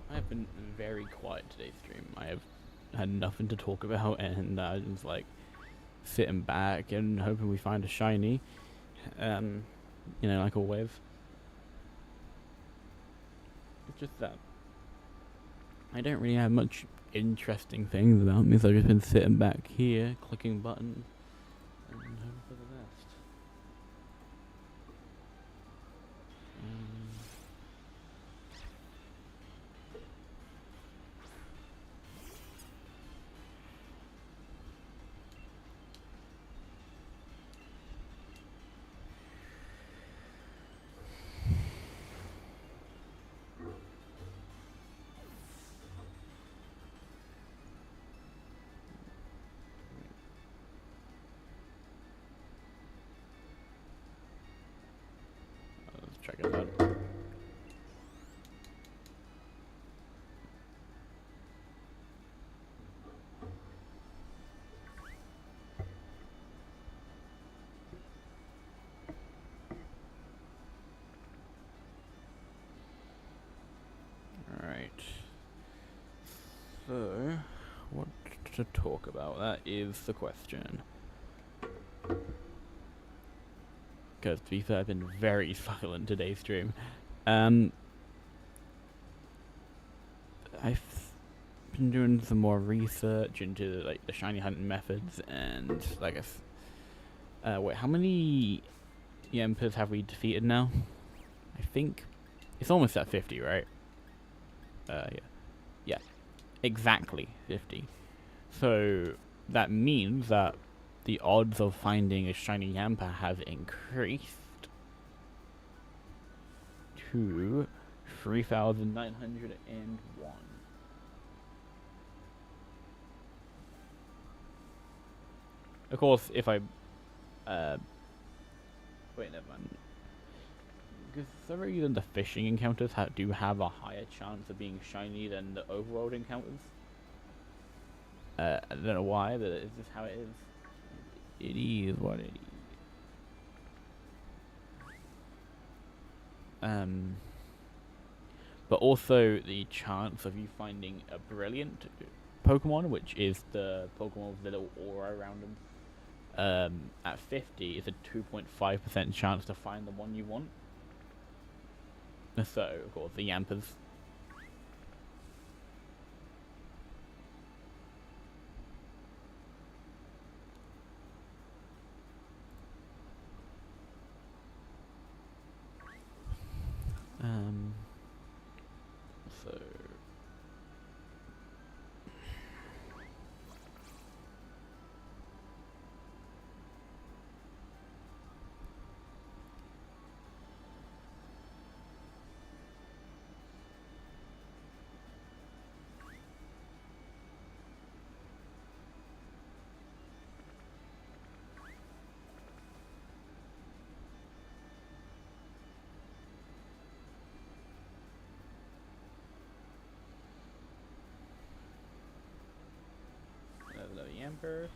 I have been very quiet today's stream. I have had nothing to talk about, and I was just like sitting back and hoping we find a shiny. Like always. It's just that I don't really have much interesting things about me, so I've just been sitting back here, clicking buttons, and hoping for the best. Let's check it out. Alright. So, what to talk about? That is the question. Because to be fair, I've been very silent today's stream. I've been doing some more research into like the shiny hunting methods, and like wait, how many yampers have we defeated now? I think it's almost at 50, right? Yeah, exactly 50. So that means that the odds of finding a shiny yamper have increased to 3,901. Of course, if I wait, never mind. Because for some reason the fishing encounters do have a higher chance of being shiny than the overworld encounters. I don't know why, but it's just how it is. It is what it is. But also the chance of you finding a brilliant Pokemon, which is the Pokemon with the little aura around them, at 50 is a 2.5% chance to find the one you want. So, of course, the yampers. So the yamper.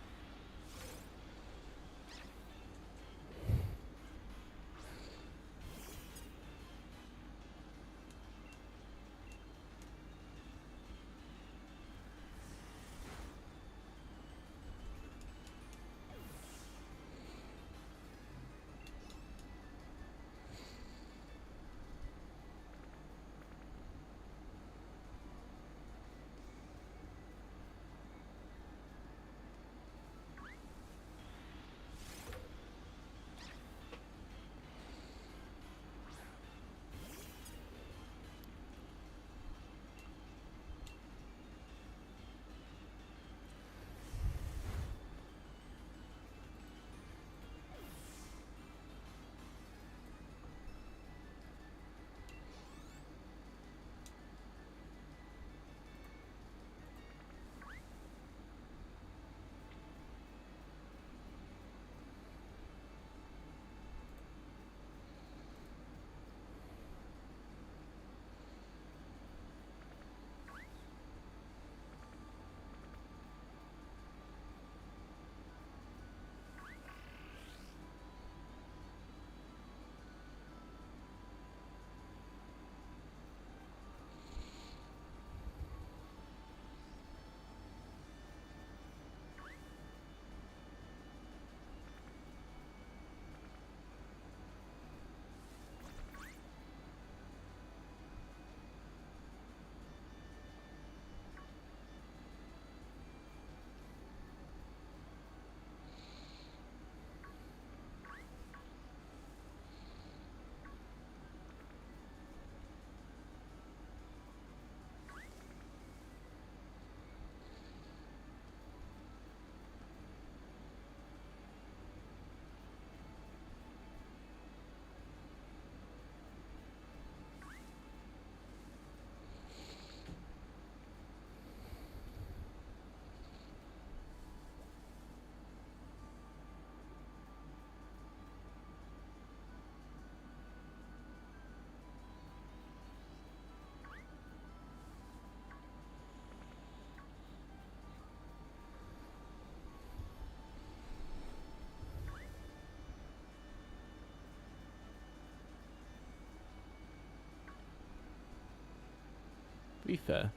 To be fair,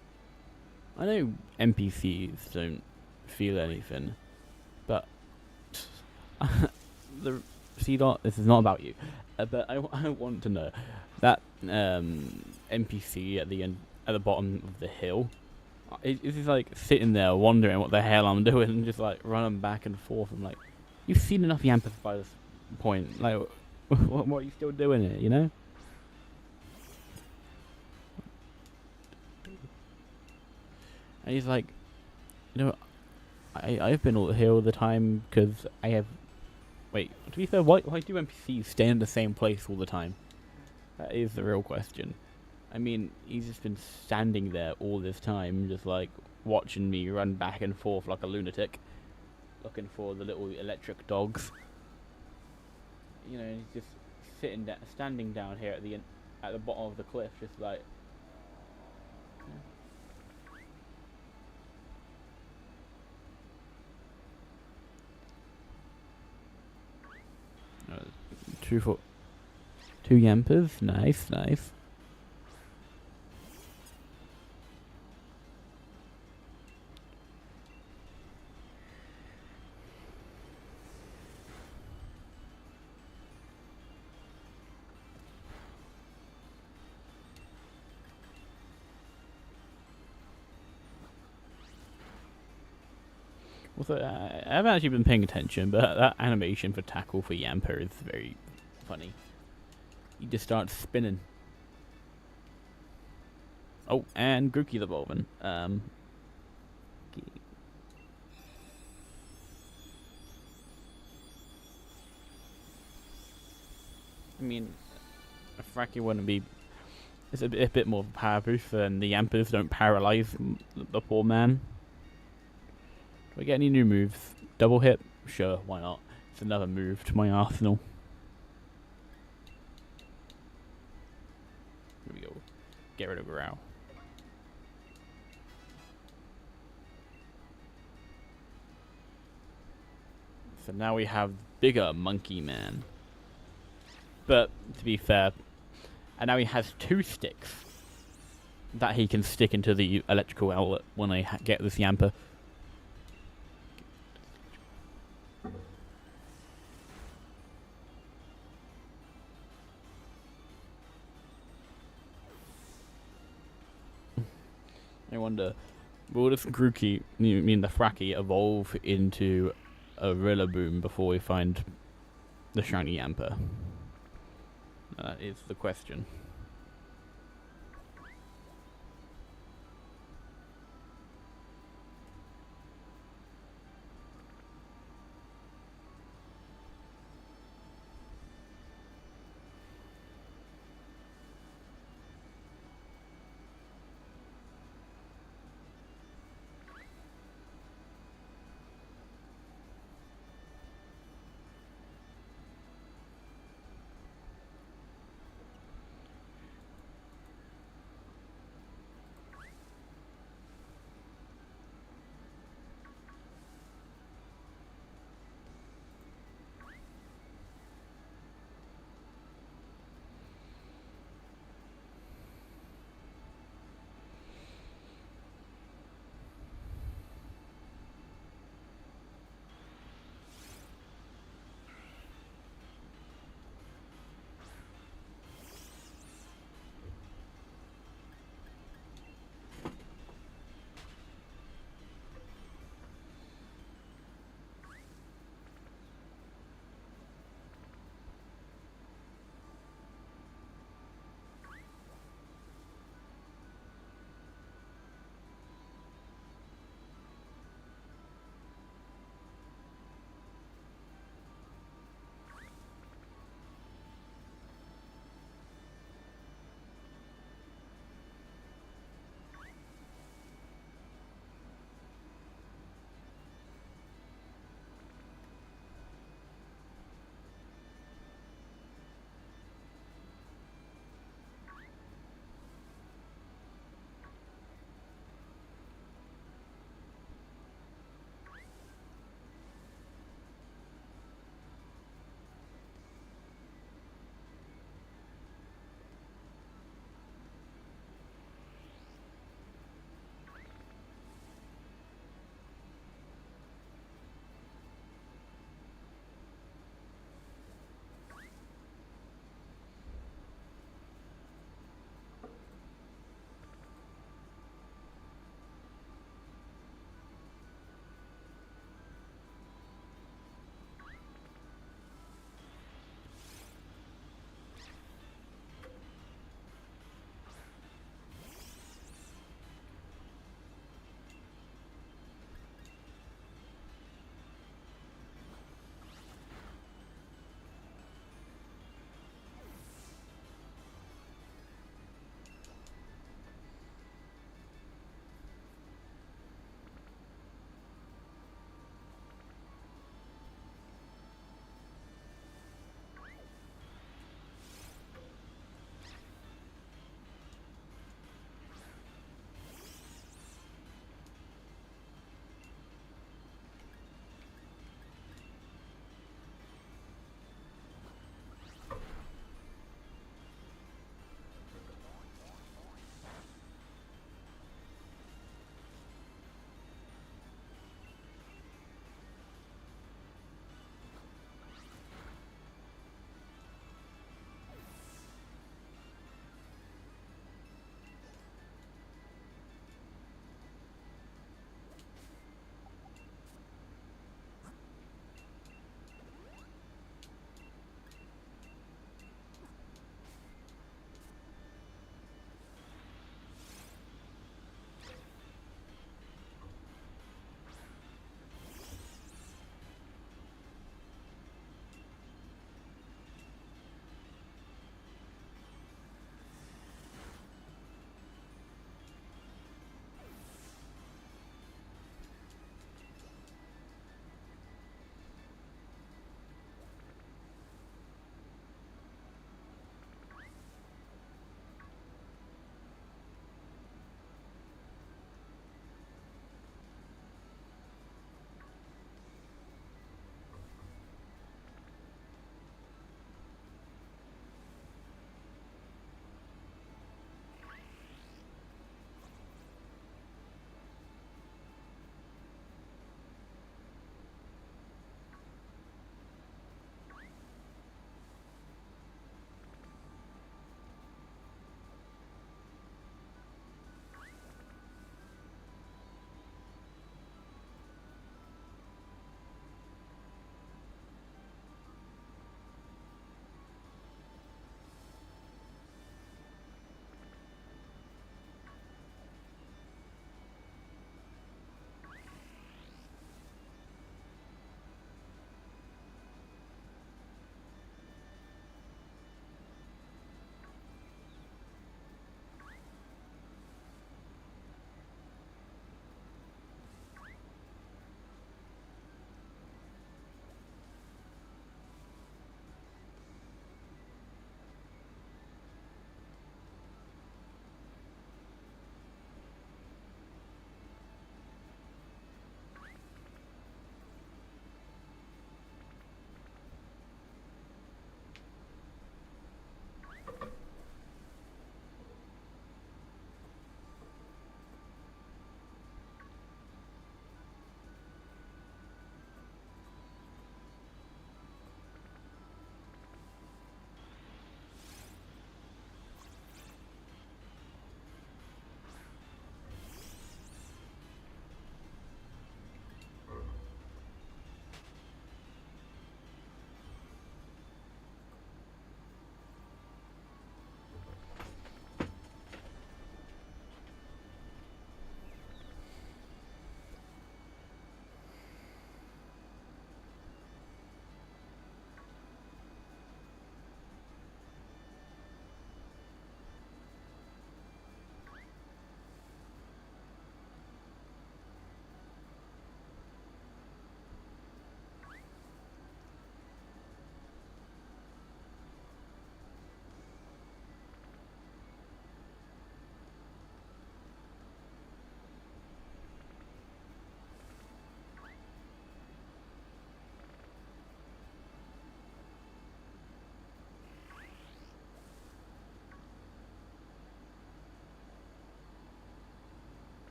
I know NPCs don't feel anything, but the see, not this is not about you, but I want to know that NPC at the end at the bottom of the hill. Is he like sitting there wondering what the hell I'm doing and just like running back and forth? I'm like, you've seen enough yampers by this point. Like, what are you still doing here? You know? And he's like, you know, I've been all here all the time because I have. Wait, to be fair, why do NPCs stay in the same place all the time? That is the real question. I mean, he's just been standing there all this time, just like watching me run back and forth like a lunatic, looking for the little electric dogs. You know, he's just standing down here at the bottom of the cliff, just like. Two yampers, nice. Also, I haven't actually been paying attention, but that animation for tackle for Yamper is very funny. He just starts spinning. Oh, and Grookey's evolving. I mean, a Fracky wouldn't be. It's a bit more power boost, and the Yampers don't paralyze the poor man. Do I get any new moves? Double hit? Sure, why not? It's another move to my arsenal. Here we go. Get rid of Growl. So now we have bigger Monkey Man. But, to be fair, and now he has 2 sticks that he can stick into the electrical outlet when I get this Yamper. I wonder, will this Grookey, you mean the Fracky, evolve into a Rillaboom before we find the shiny Yamper? That is the question.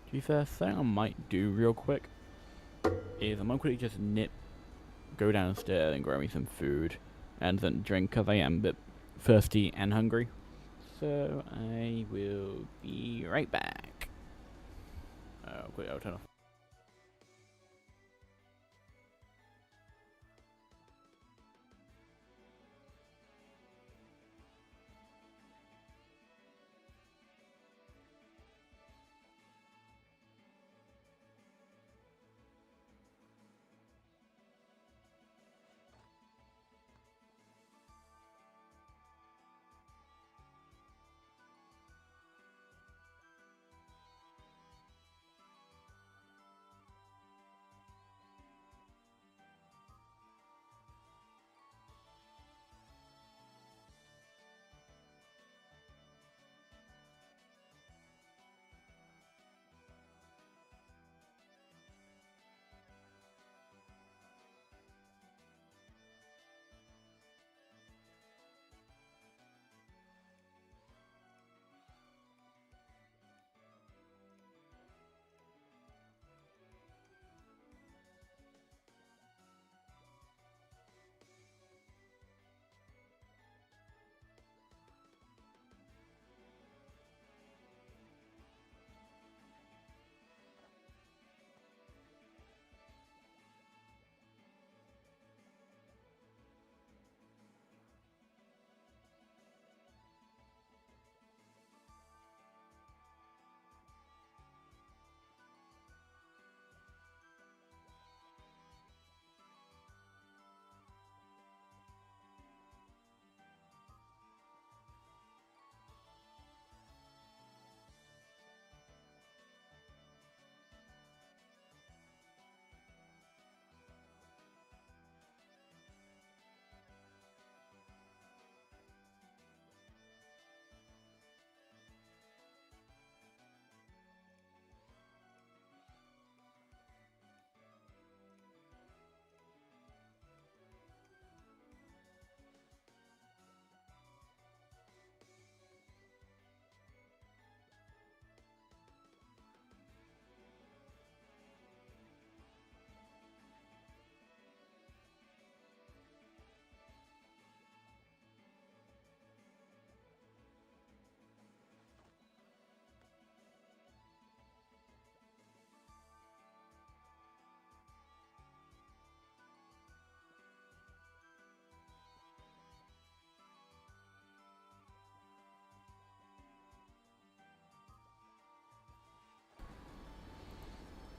To be fair, something I might do real quick is I'm gonna quickly just go downstairs and grab me some food and then drink because I am a bit thirsty and hungry. So I will be right back. Quick, I'll turn off.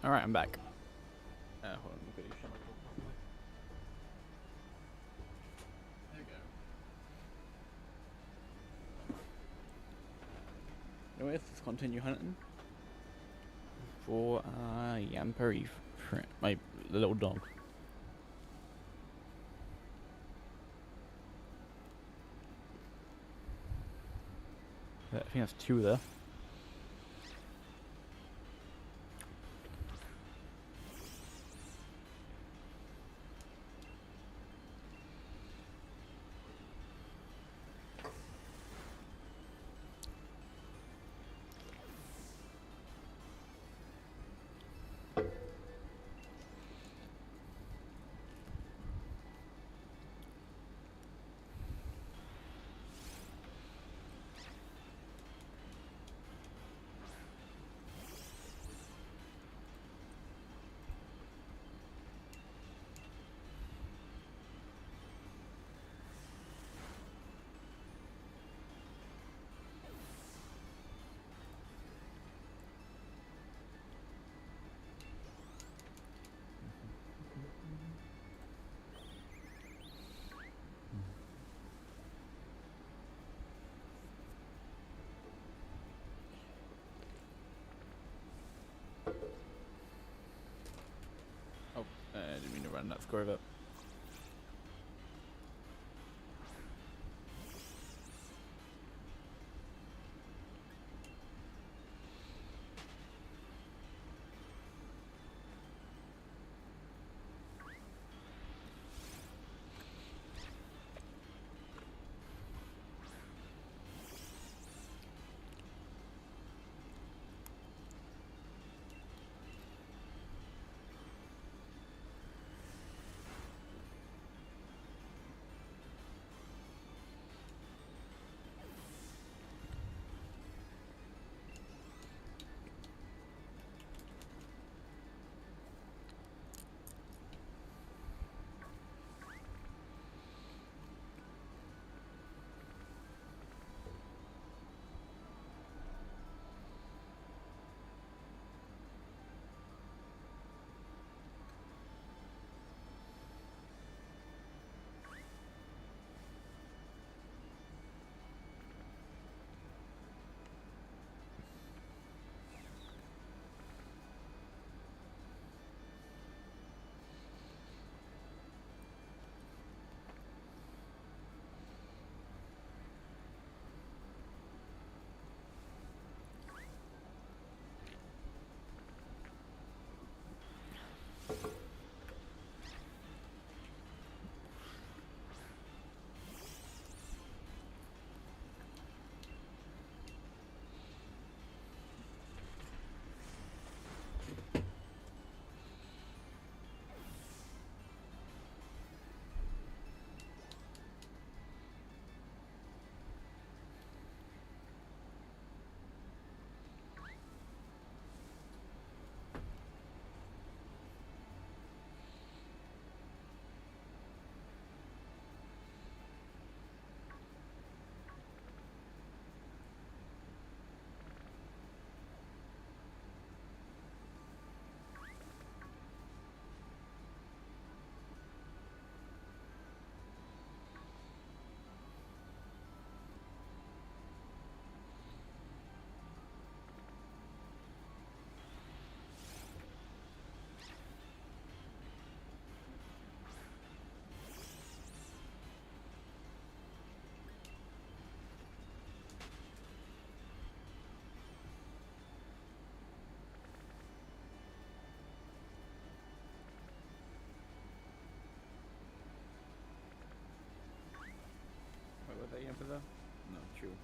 Alright, I'm back. Hold on, quickly shut my door properly. There we go. Anyways, let's continue hunting for yamper, my little dog. I think that's 2 there. Oh, I didn't mean to run that score of it. true.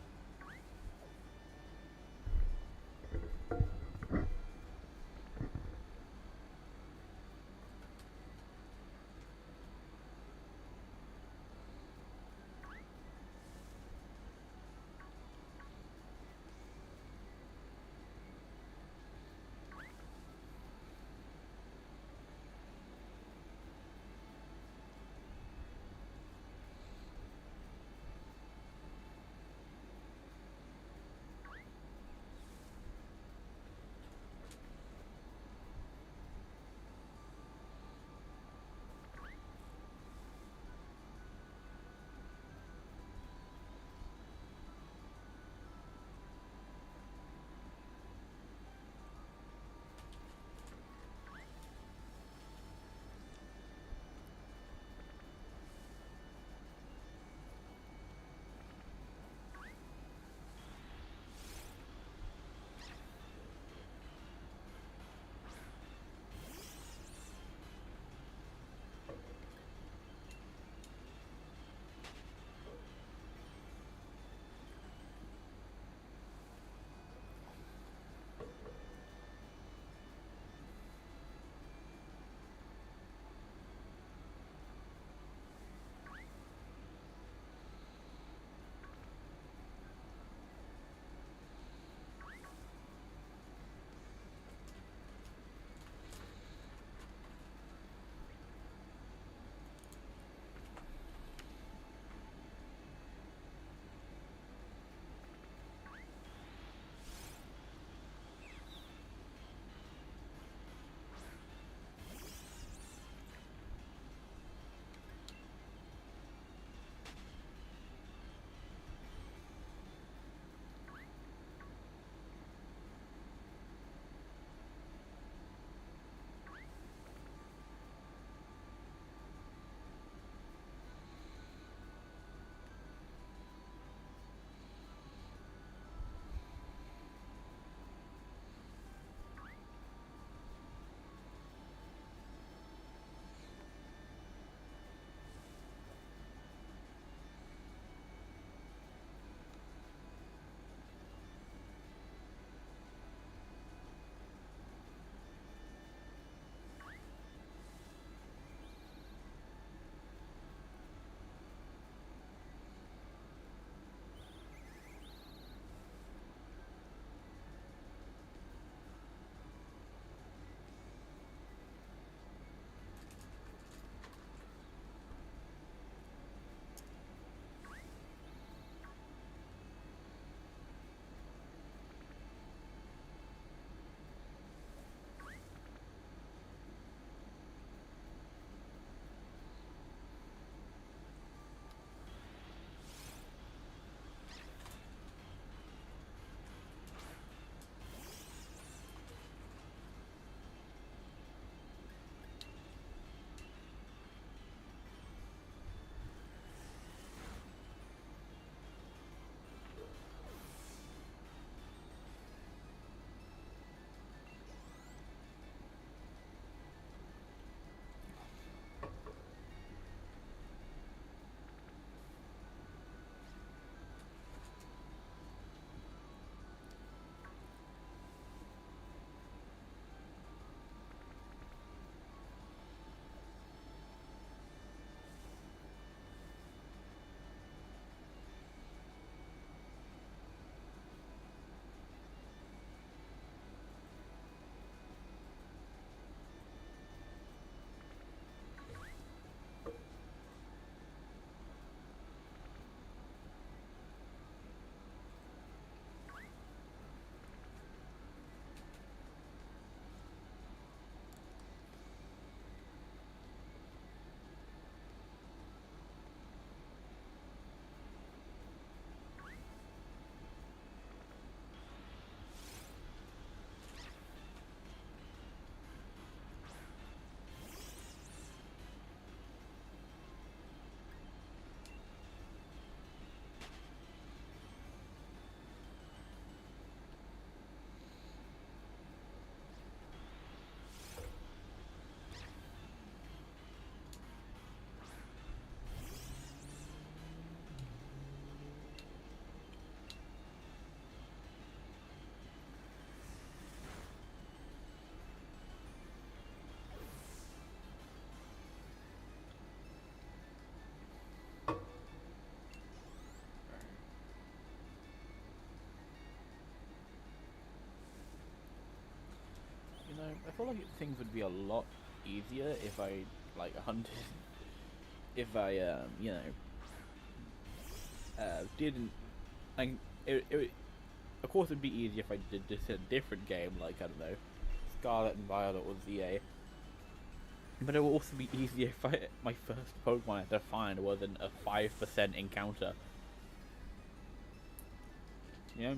feel like things would be a lot easier if I like hunted. If I didn't. Like, of course, it'd be easier if I did this in a different game, like I don't know, Scarlet and Violet or ZA. But it will also be easier if my first Pokemon I had to find wasn't a 5% encounter. You know?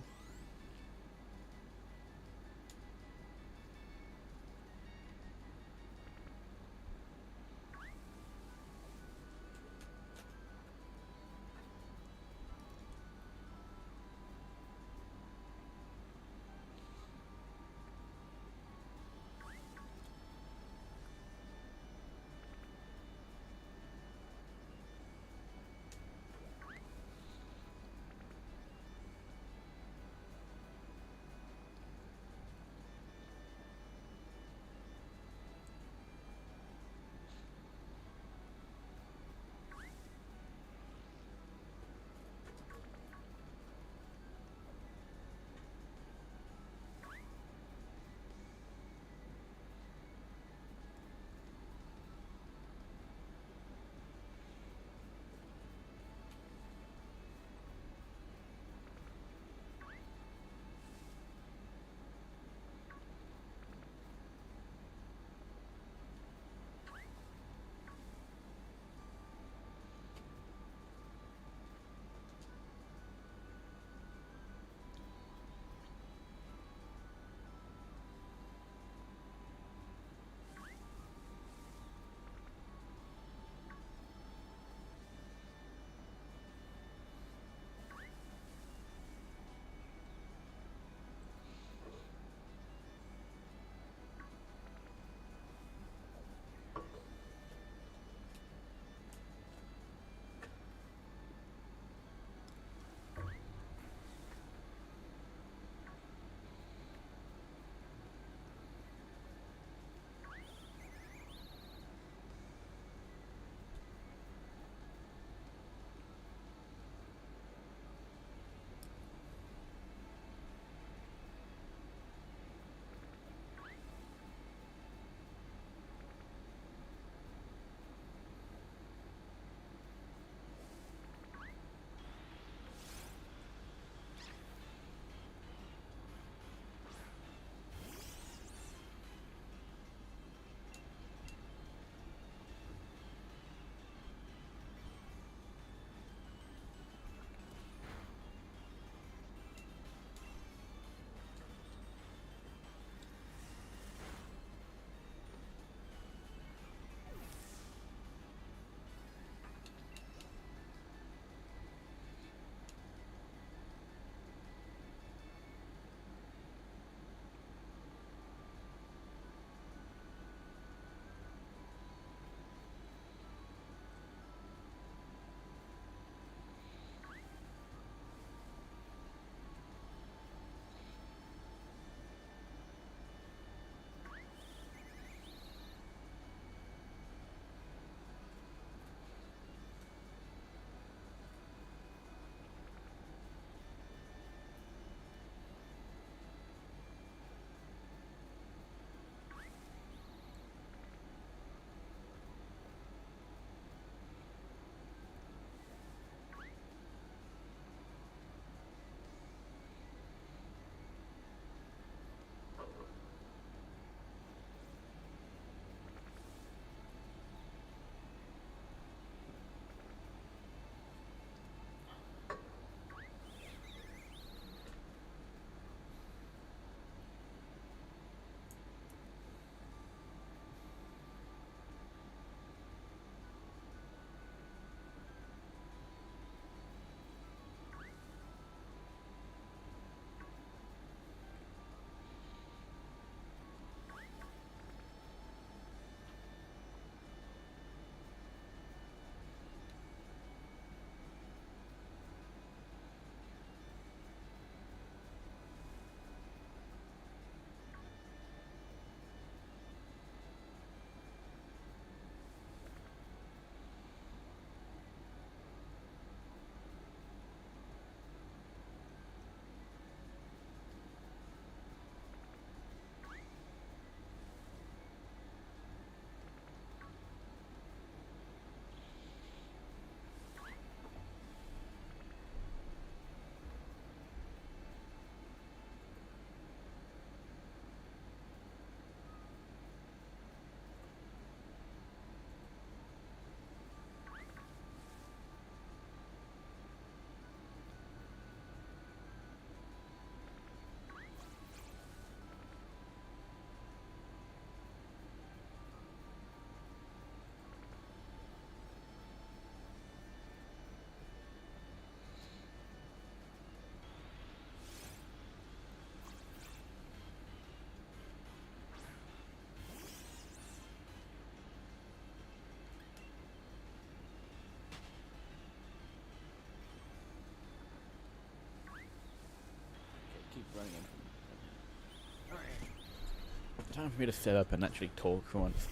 Time for me to set up and actually talk for once.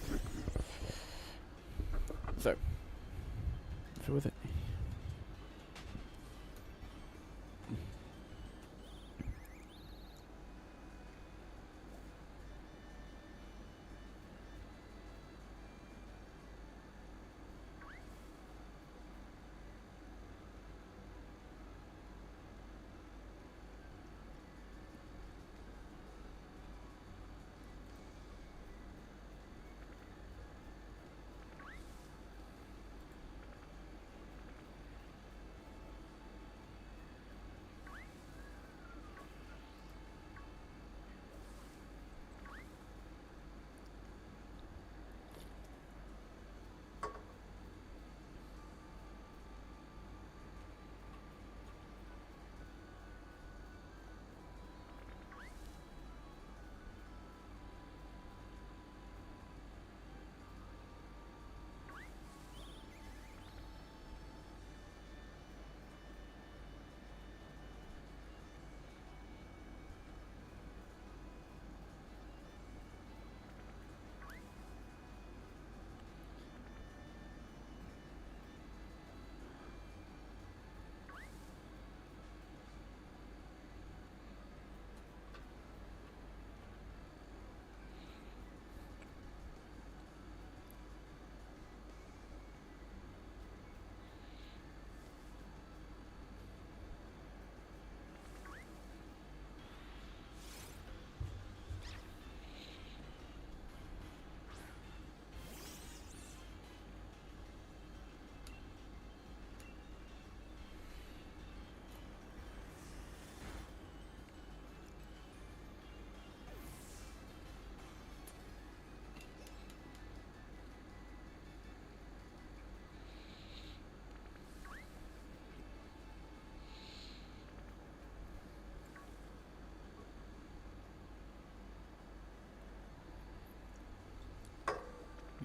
So with it.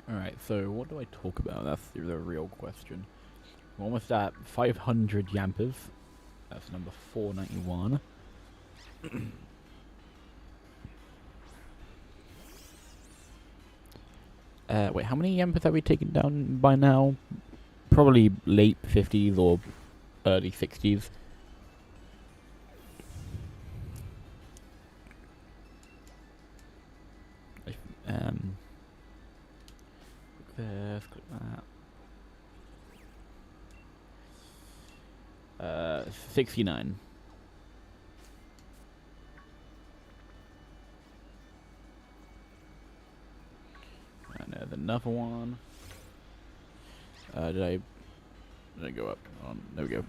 Alright, so what do I talk about? That's the real question. We're almost at 500 yampers. That's number 491. Wait, how many yampers have we taken down by now? Probably late 50s or early 60s. Click this, click that. 69. And there's another one. Did I go up? There we go.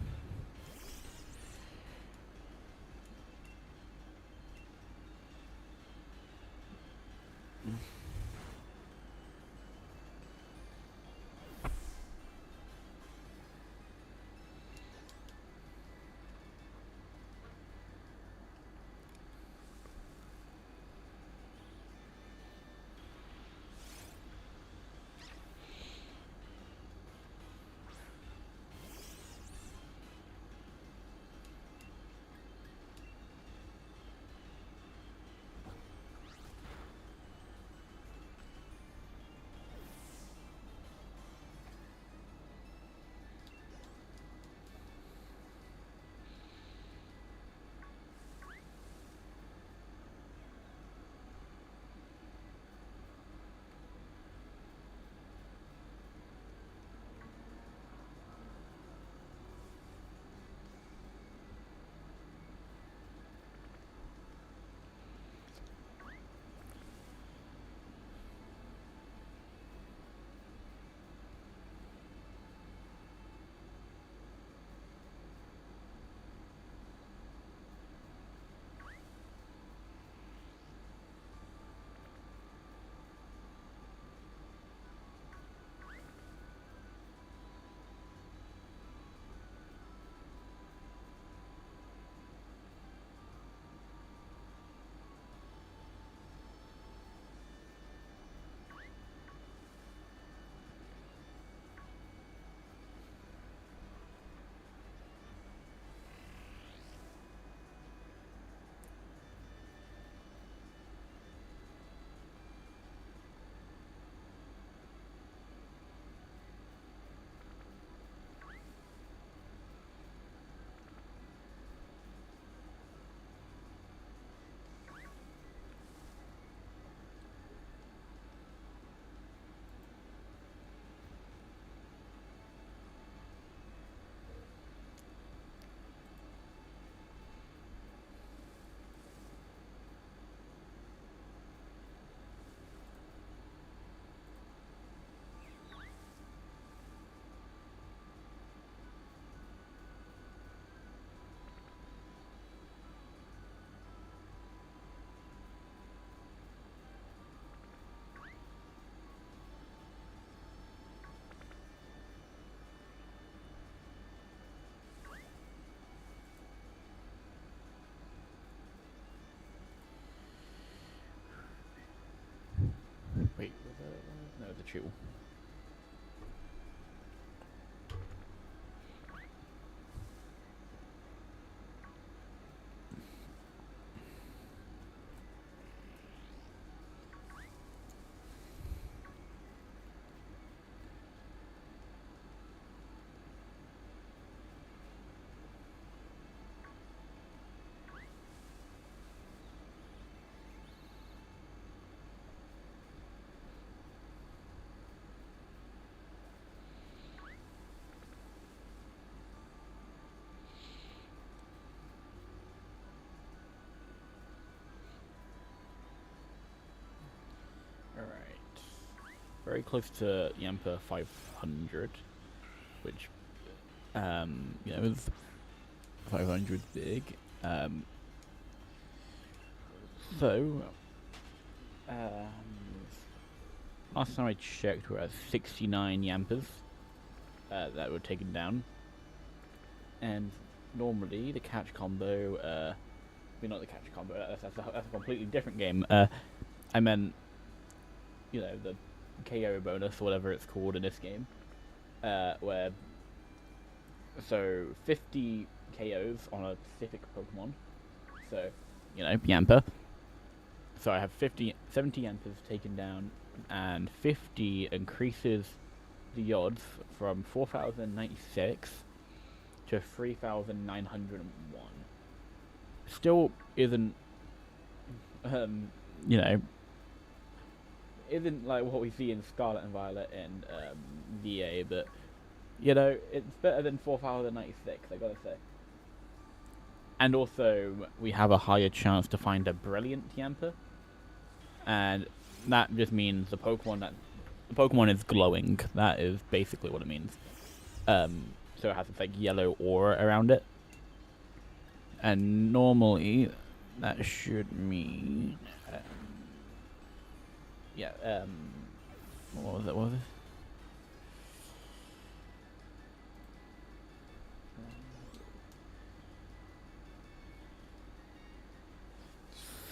issue. Very close to yamper 500, which, is 500 big. So, last time I checked, we're at 69 yampers that were taken down, and normally the catch combo, not the catch combo. That's a completely different game. I meant, the KO bonus or whatever it's called in this game, where 50 KOs on a specific Pokemon, so Yamper. So I have 70 Yampers taken down, and 50 increases the odds from 4,096 to 3,901. Still isn't, isn't like what we see in Scarlet and Violet and VA, but it's better than 4,096, I gotta say. And also, we have a higher chance to find a brilliant Yamper, and that just means the Pokemon is glowing. That is basically what it means. So it has this yellow aura around it, and normally that should mean. What was it?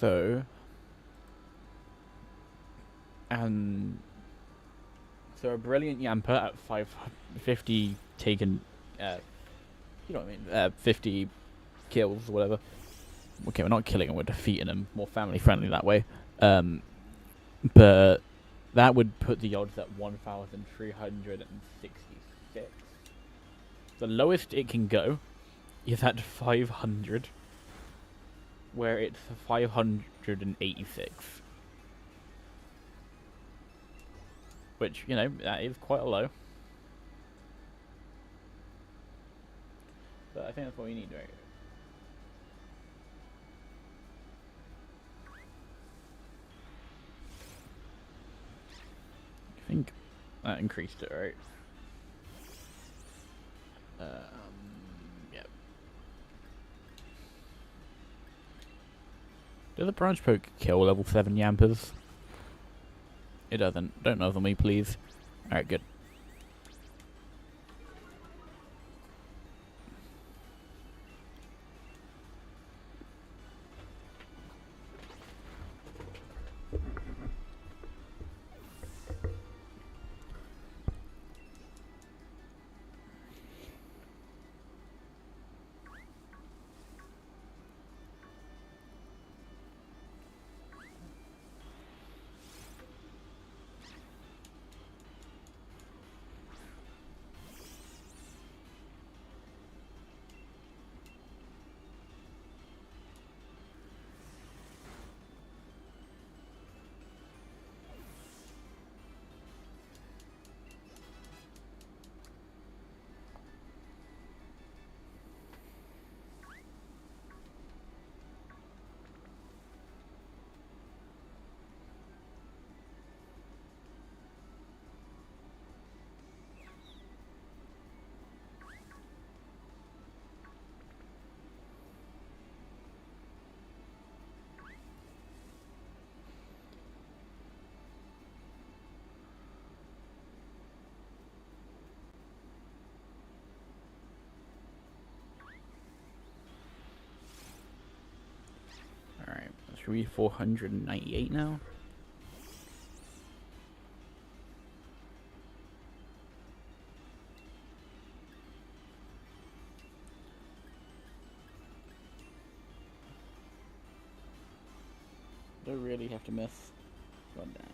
So, so a brilliant Yamper at 550 taken, 50 kills, whatever. Okay, we're not killing him, we're defeating him. More family friendly that way. But that would put the odds at 1,366. The lowest it can go is at 500, where it's 586. Which, that is quite a low. But I think that's what we need, right? I think that increased it, right? Yep. Does a branch poke kill level 7 Yampers? It doesn't. Don't know me, please. Alright, good. Should we 498 now? Do I really have to miss? God damn.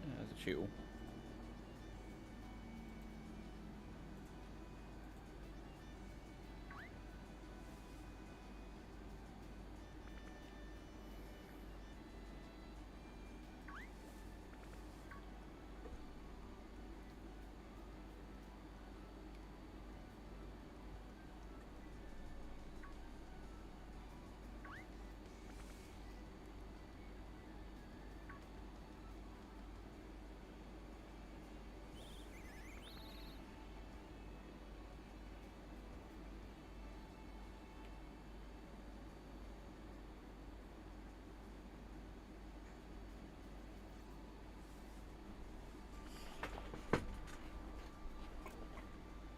Yeah, there's a shoe.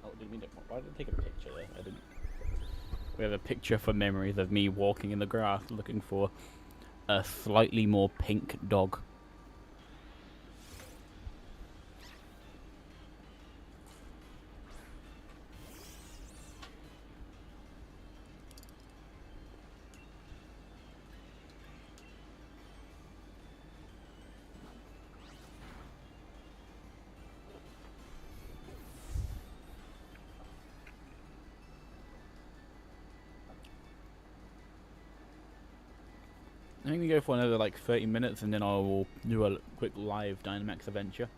Oh, did we? Why did I take a picture there? I didn't. We have a picture for memories of me walking in the grass looking for a slightly more pink dog. I think we go for another like 30 minutes and then I will do a quick live Dynamax adventure.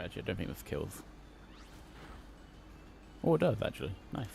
Actually, I don't think this kills. Oh, it does actually. Nice.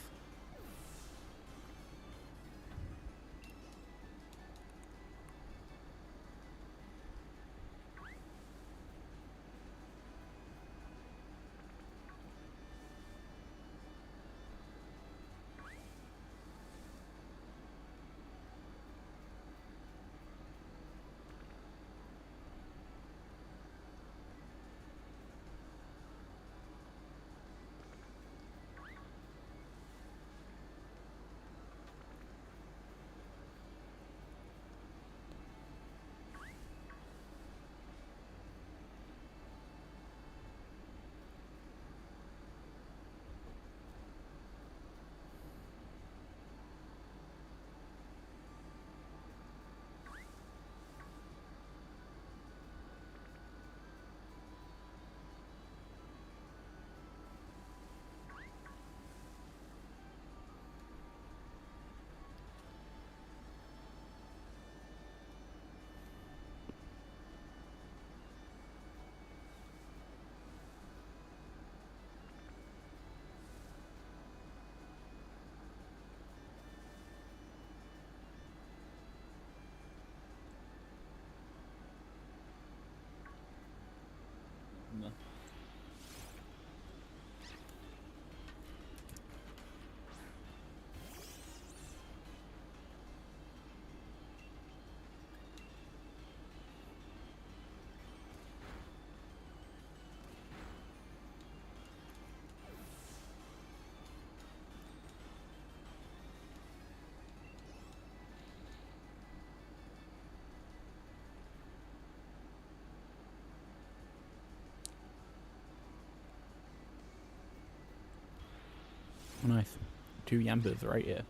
Nice. 2 yampers right here.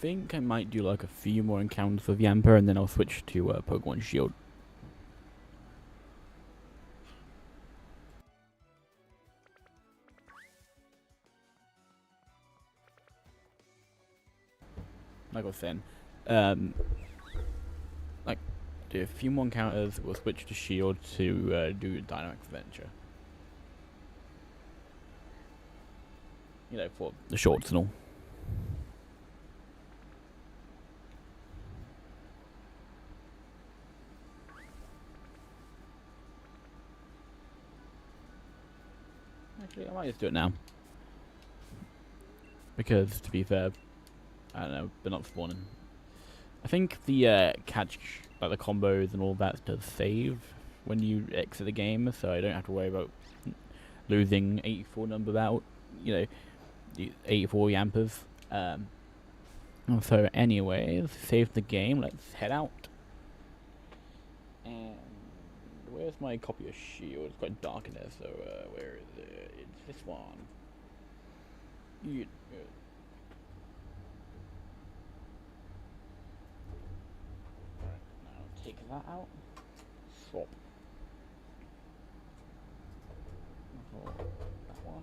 think I might do like a few more encounters with Yamper, and then I'll switch to Pokemon Shield. Like I was saying, like do a few more encounters. We'll switch to Shield to do Dynamax Adventure. You know, for the shorts and all. Actually, I might just do it now. Because, to be fair, I don't know, they're not spawning. I think the catch, like the combos and all that does save when you exit the game, so I don't have to worry about losing 84 number about, you know, 84 Yampers. So anyways, save the game, let's head out. And where's my copy of Shield? It's quite dark in there, so where is it? It's this one. Now take that out. Swap. That one.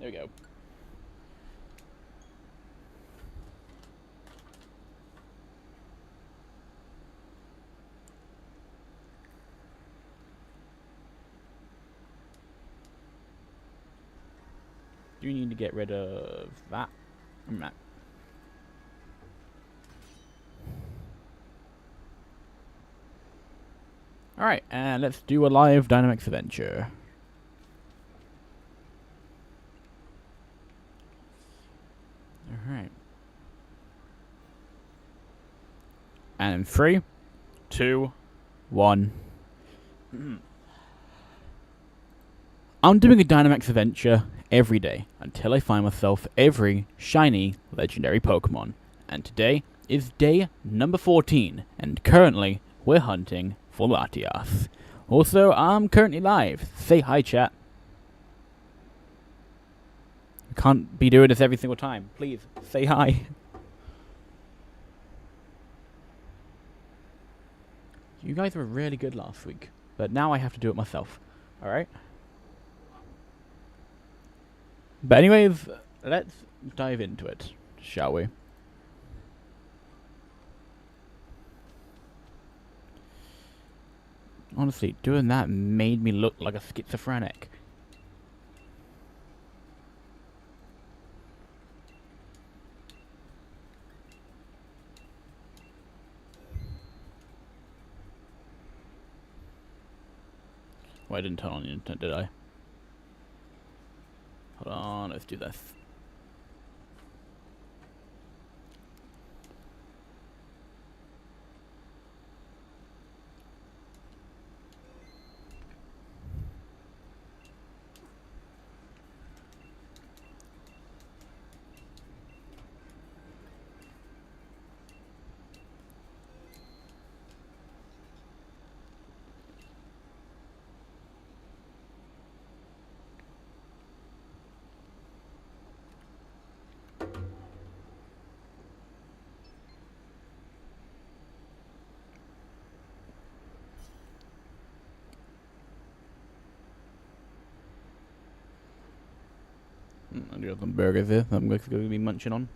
There we go. Do you need to get rid of that? No. Alright, and let's do a live Dynamax Adventure. Alright. And in 3, 2, 1. I'm doing a Dynamax Adventure every day until I find myself every shiny legendary Pokemon. And today is day number 14, and currently we're hunting for Latias. Also, I'm currently live. Say hi, chat. I can't be doing this every single time. Please, say hi. You guys were really good last week, but now I have to do it myself. Alright? But anyways, let's dive into it, shall we? Honestly, doing that made me look like a schizophrenic. Well, I didn't turn on the internet, did I? Hold on, let's do this. I do have some burgers here that I'm going to be munching on.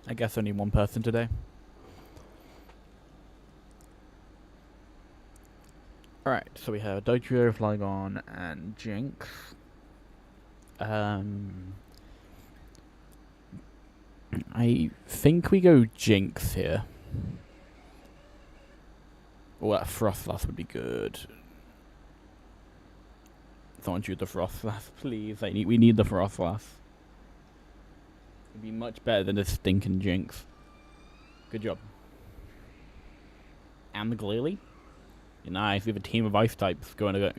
I guess only one person today. Alright, so we have Dojo, Flygon, and Jinx. I think we go Jinx here. Oh, that Frostlass would be good. Someone shoot the Frostlass, please. We need the Frostlass. It'd be much better than the stinking Jinx. Good job. And the Glalie. Nice, we have a team of ice types going to go.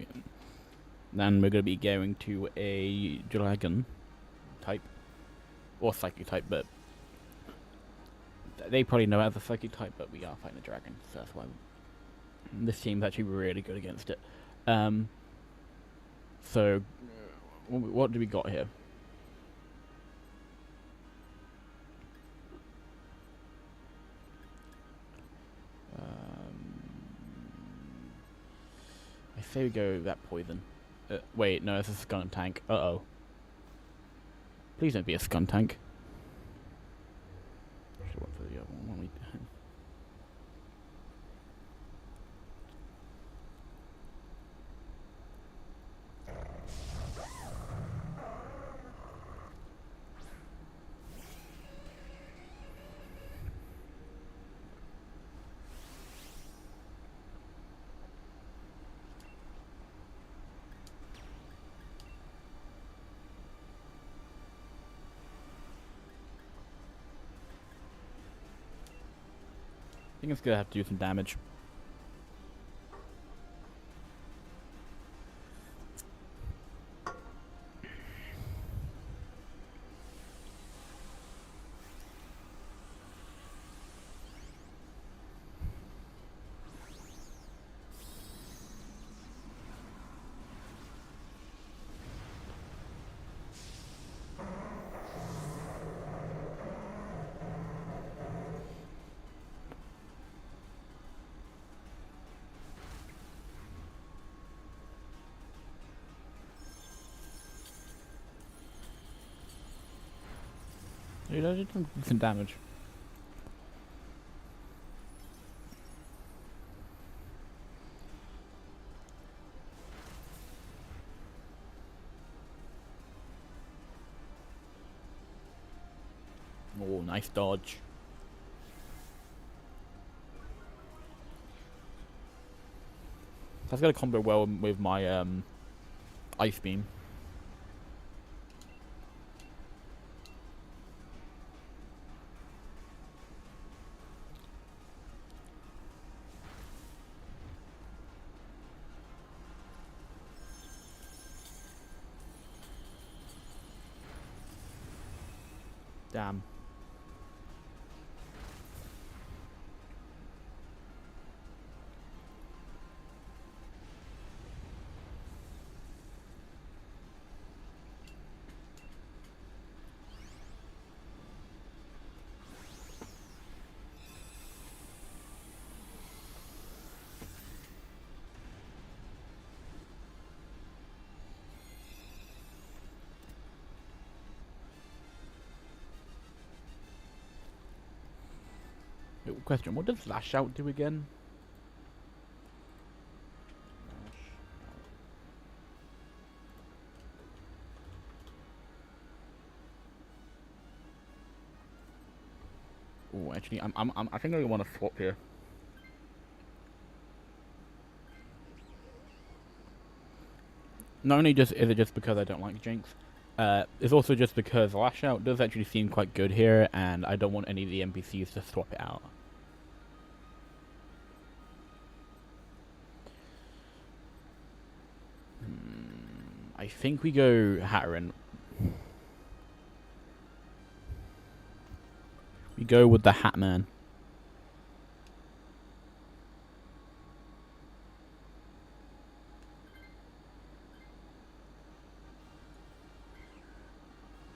Then we're going to be going to a dragon type. Or psychic type, but they probably know as a psychic type, but we are fighting a dragon, so that's why this team's actually really good against it. So, what do we got here? I say we go that poison. Wait, no, it's a skunk tank. Uh-oh. Please don't be a skunk tank. What for the other one we did. I think it's gonna have to do some damage. Dude, I did some damage. Oh, nice dodge. That's gonna combo well with my ice beam. Damn. Question, what does Lash Out do again? Oh, actually, I think I want to swap here. Not only is it just because I don't like Jinx, it's also just because Lash Out does actually seem quite good here, and I don't want any of the NPCs to swap it out. I think we go Hatteran. We go with the Hatman.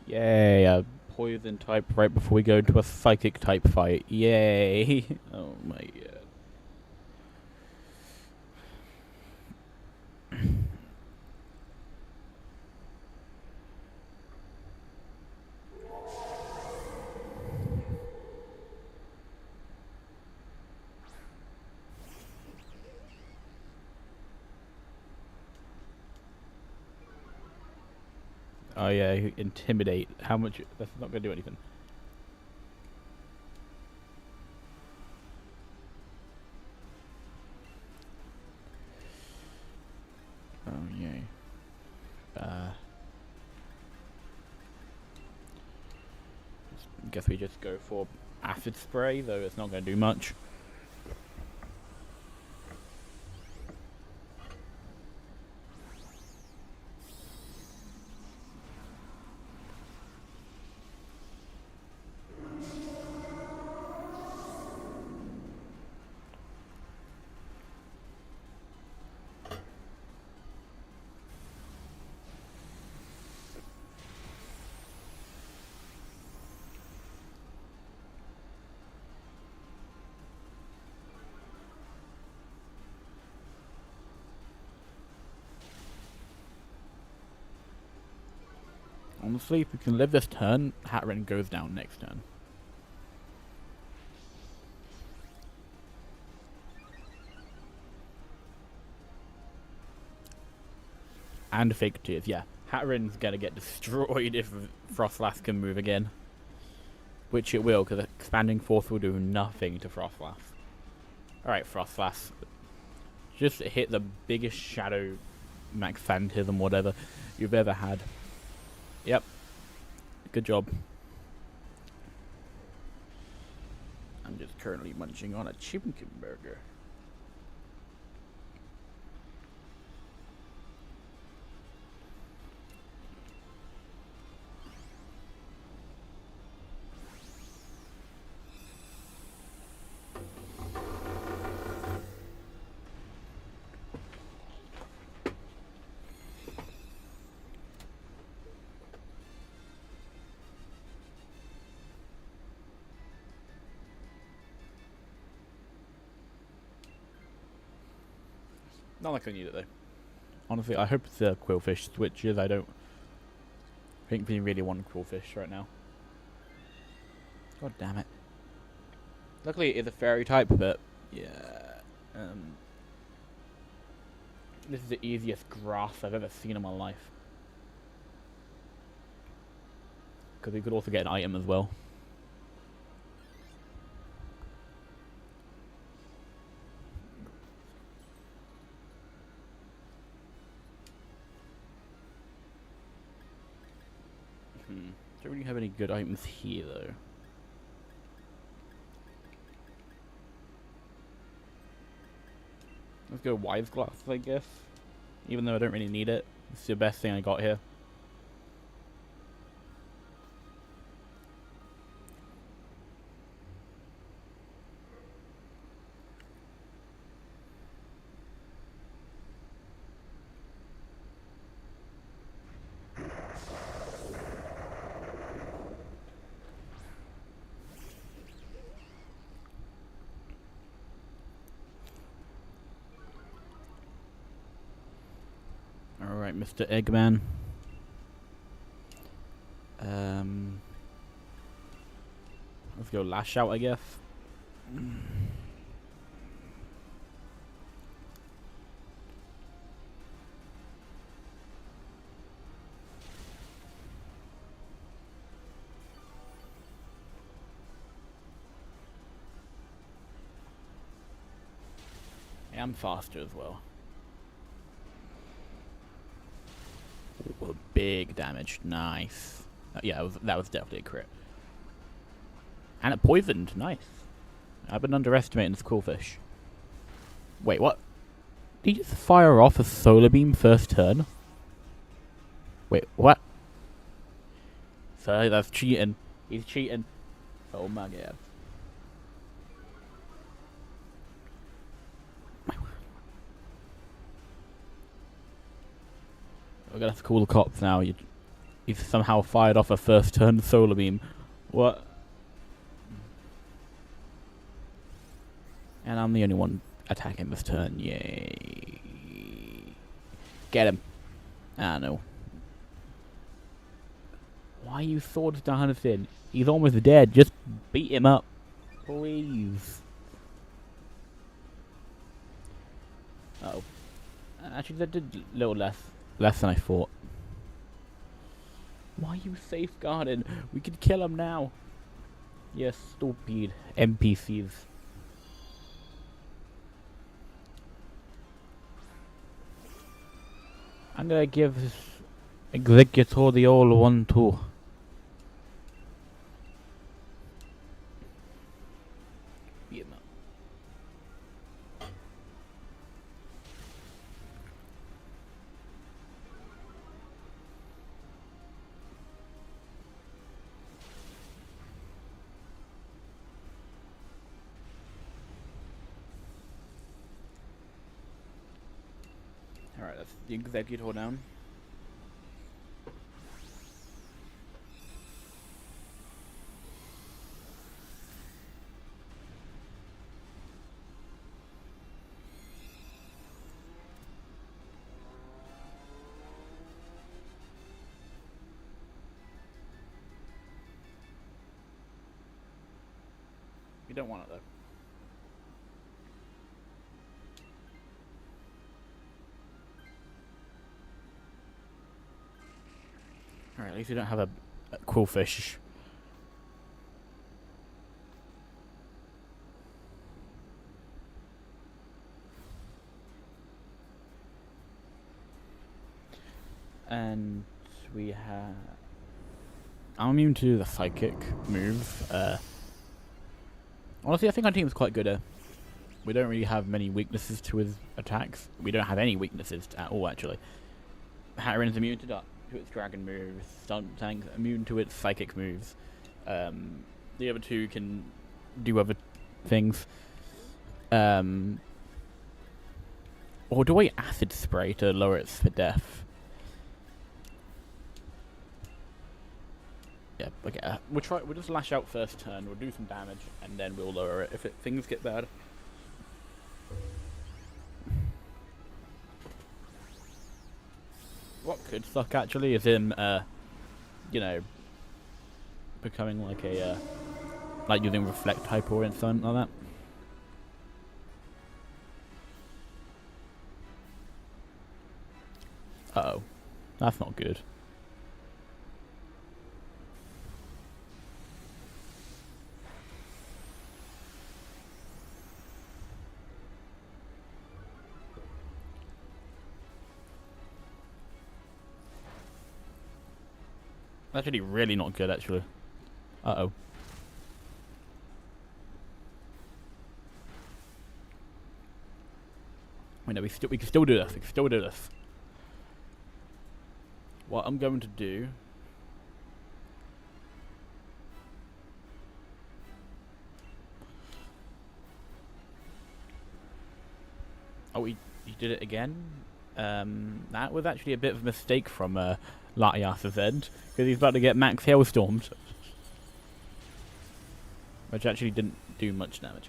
Yay, a poison type right before we go into a psychic type fight. Yay. Oh my god. Oh yeah, intimidate. How much? That's not gonna do anything. Oh yay. Guess we just go for acid spray, though it's not gonna do much. Honestly, if we can live this turn, Hatrin goes down next turn. And fake tears, yeah. Hatrin's gonna get destroyed if Frostlass can move again. Which it will, because expanding force will do nothing to Frostlass. Alright, Frostlass. Just hit the biggest shadow max phantasm whatever you've ever had. Yep. Good job. I'm just currently munching on a chicken burger. Not like I need it though. Honestly, I hope the Quillfish switches. I don't think we really want Quillfish right now. God damn it. Luckily it is a fairy type, but yeah. This is the easiest grass I've ever seen in my life. Because we could also get an item as well. Don't really have any good items here though. Let's go Wise Glass, I guess. Even though I don't really need it. It's the best thing I got here. Alright, Mr. Eggman. Let's go Lash Out, I guess. Yeah, I'm faster as well. Ooh, big damage, nice. Yeah, that was definitely a crit. And it poisoned, nice. I've been underestimating this Quillfish. Wait, what? Did he just fire off a solar beam first turn? Wait, what? Sorry, that's cheating. He's cheating. Oh my god. We're gonna have to call the cops now. You've somehow fired off a first turn solar beam. What? And I'm the only one attacking this turn. Yay. Get him. Ah, no. Why are you swords down his in? He's almost dead. Just beat him up. Please. Uh oh. Actually, that did a little less than I thought. Why are you safeguarding? We could kill him now. Yes, stupid NPCs. I'm gonna give this executor the old one too. Vietnam. Alright, that's the executor down. You don't want it though. Alright, at least you don't have a quillfish. And we have... I'm immune to the psychic move. Honestly, I think our team's quite good. We don't really have many weaknesses to his attacks. We don't have any weaknesses at all, actually. Hatteran's immune to its dragon moves. Stunt Tank's immune to its psychic moves. The other two can do other things. Or do I acid spray to lower its for death? Yeah, okay. We'll just lash out first turn. We'll do some damage, and then we'll lower it if things get bad. What could suck actually is him, you know, becoming like a, like using reflect type or something like that. Uh-oh. That's not good. That's actually really not good, actually. Uh-oh. Wait, no, we can still do this. We can still do this. What I'm going to do... Oh, he did it again? That was actually a bit of a mistake from Latias's end, because he's about to get max hailstorms. Which actually didn't do much damage.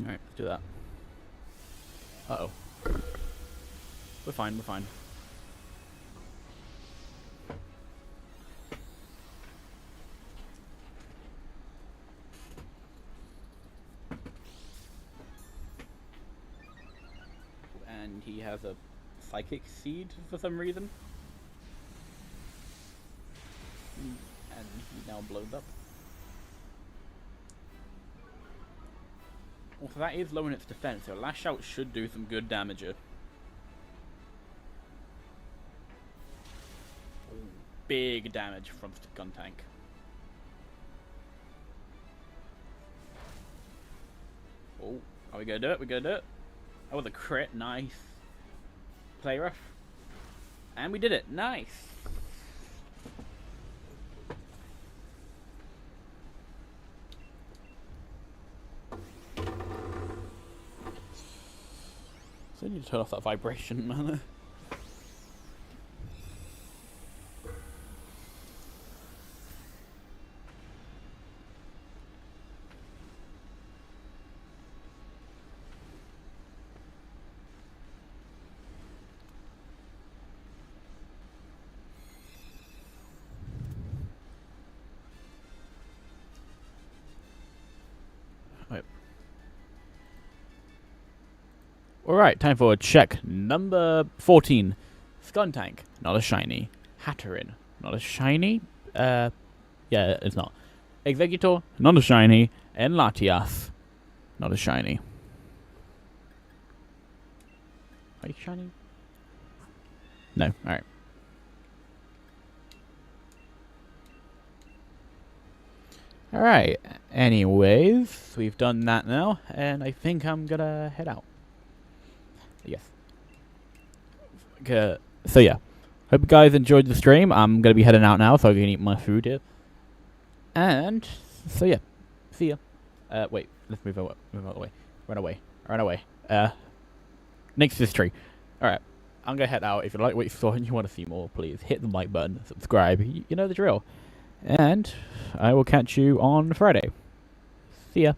Alright, let's do that. Uh-oh. We're fine, we're fine. And he has a psychic seed for some reason. And he now blows up. Well, so that is low in its defense, so Lash Out should do some good damage here. Big damage from Gun Tank. Oh, are we gonna do it? We're gonna do it. That was a crit, nice. Play rough. And we did it, nice. I need to turn off that vibration, man. Alright, time for check number 14. Skuntank, not a shiny. Hatterin, not a shiny. Yeah, it's not. Executor, not a shiny. And Latias, not a shiny. Are you shiny? No, alright. Alright, anyways, we've done that now, and I think I'm gonna head out. Yes. Okay, so yeah. Hope you guys enjoyed the stream. I'm gonna be heading out now, so I can eat my food here. And so yeah, see ya. Wait, let's move out of the way. Run away. Next to this tree. Alright, I'm gonna head out. If you like what you saw and you want to see more, please hit the like button, subscribe. You know the drill. And I will catch you on Friday. See ya.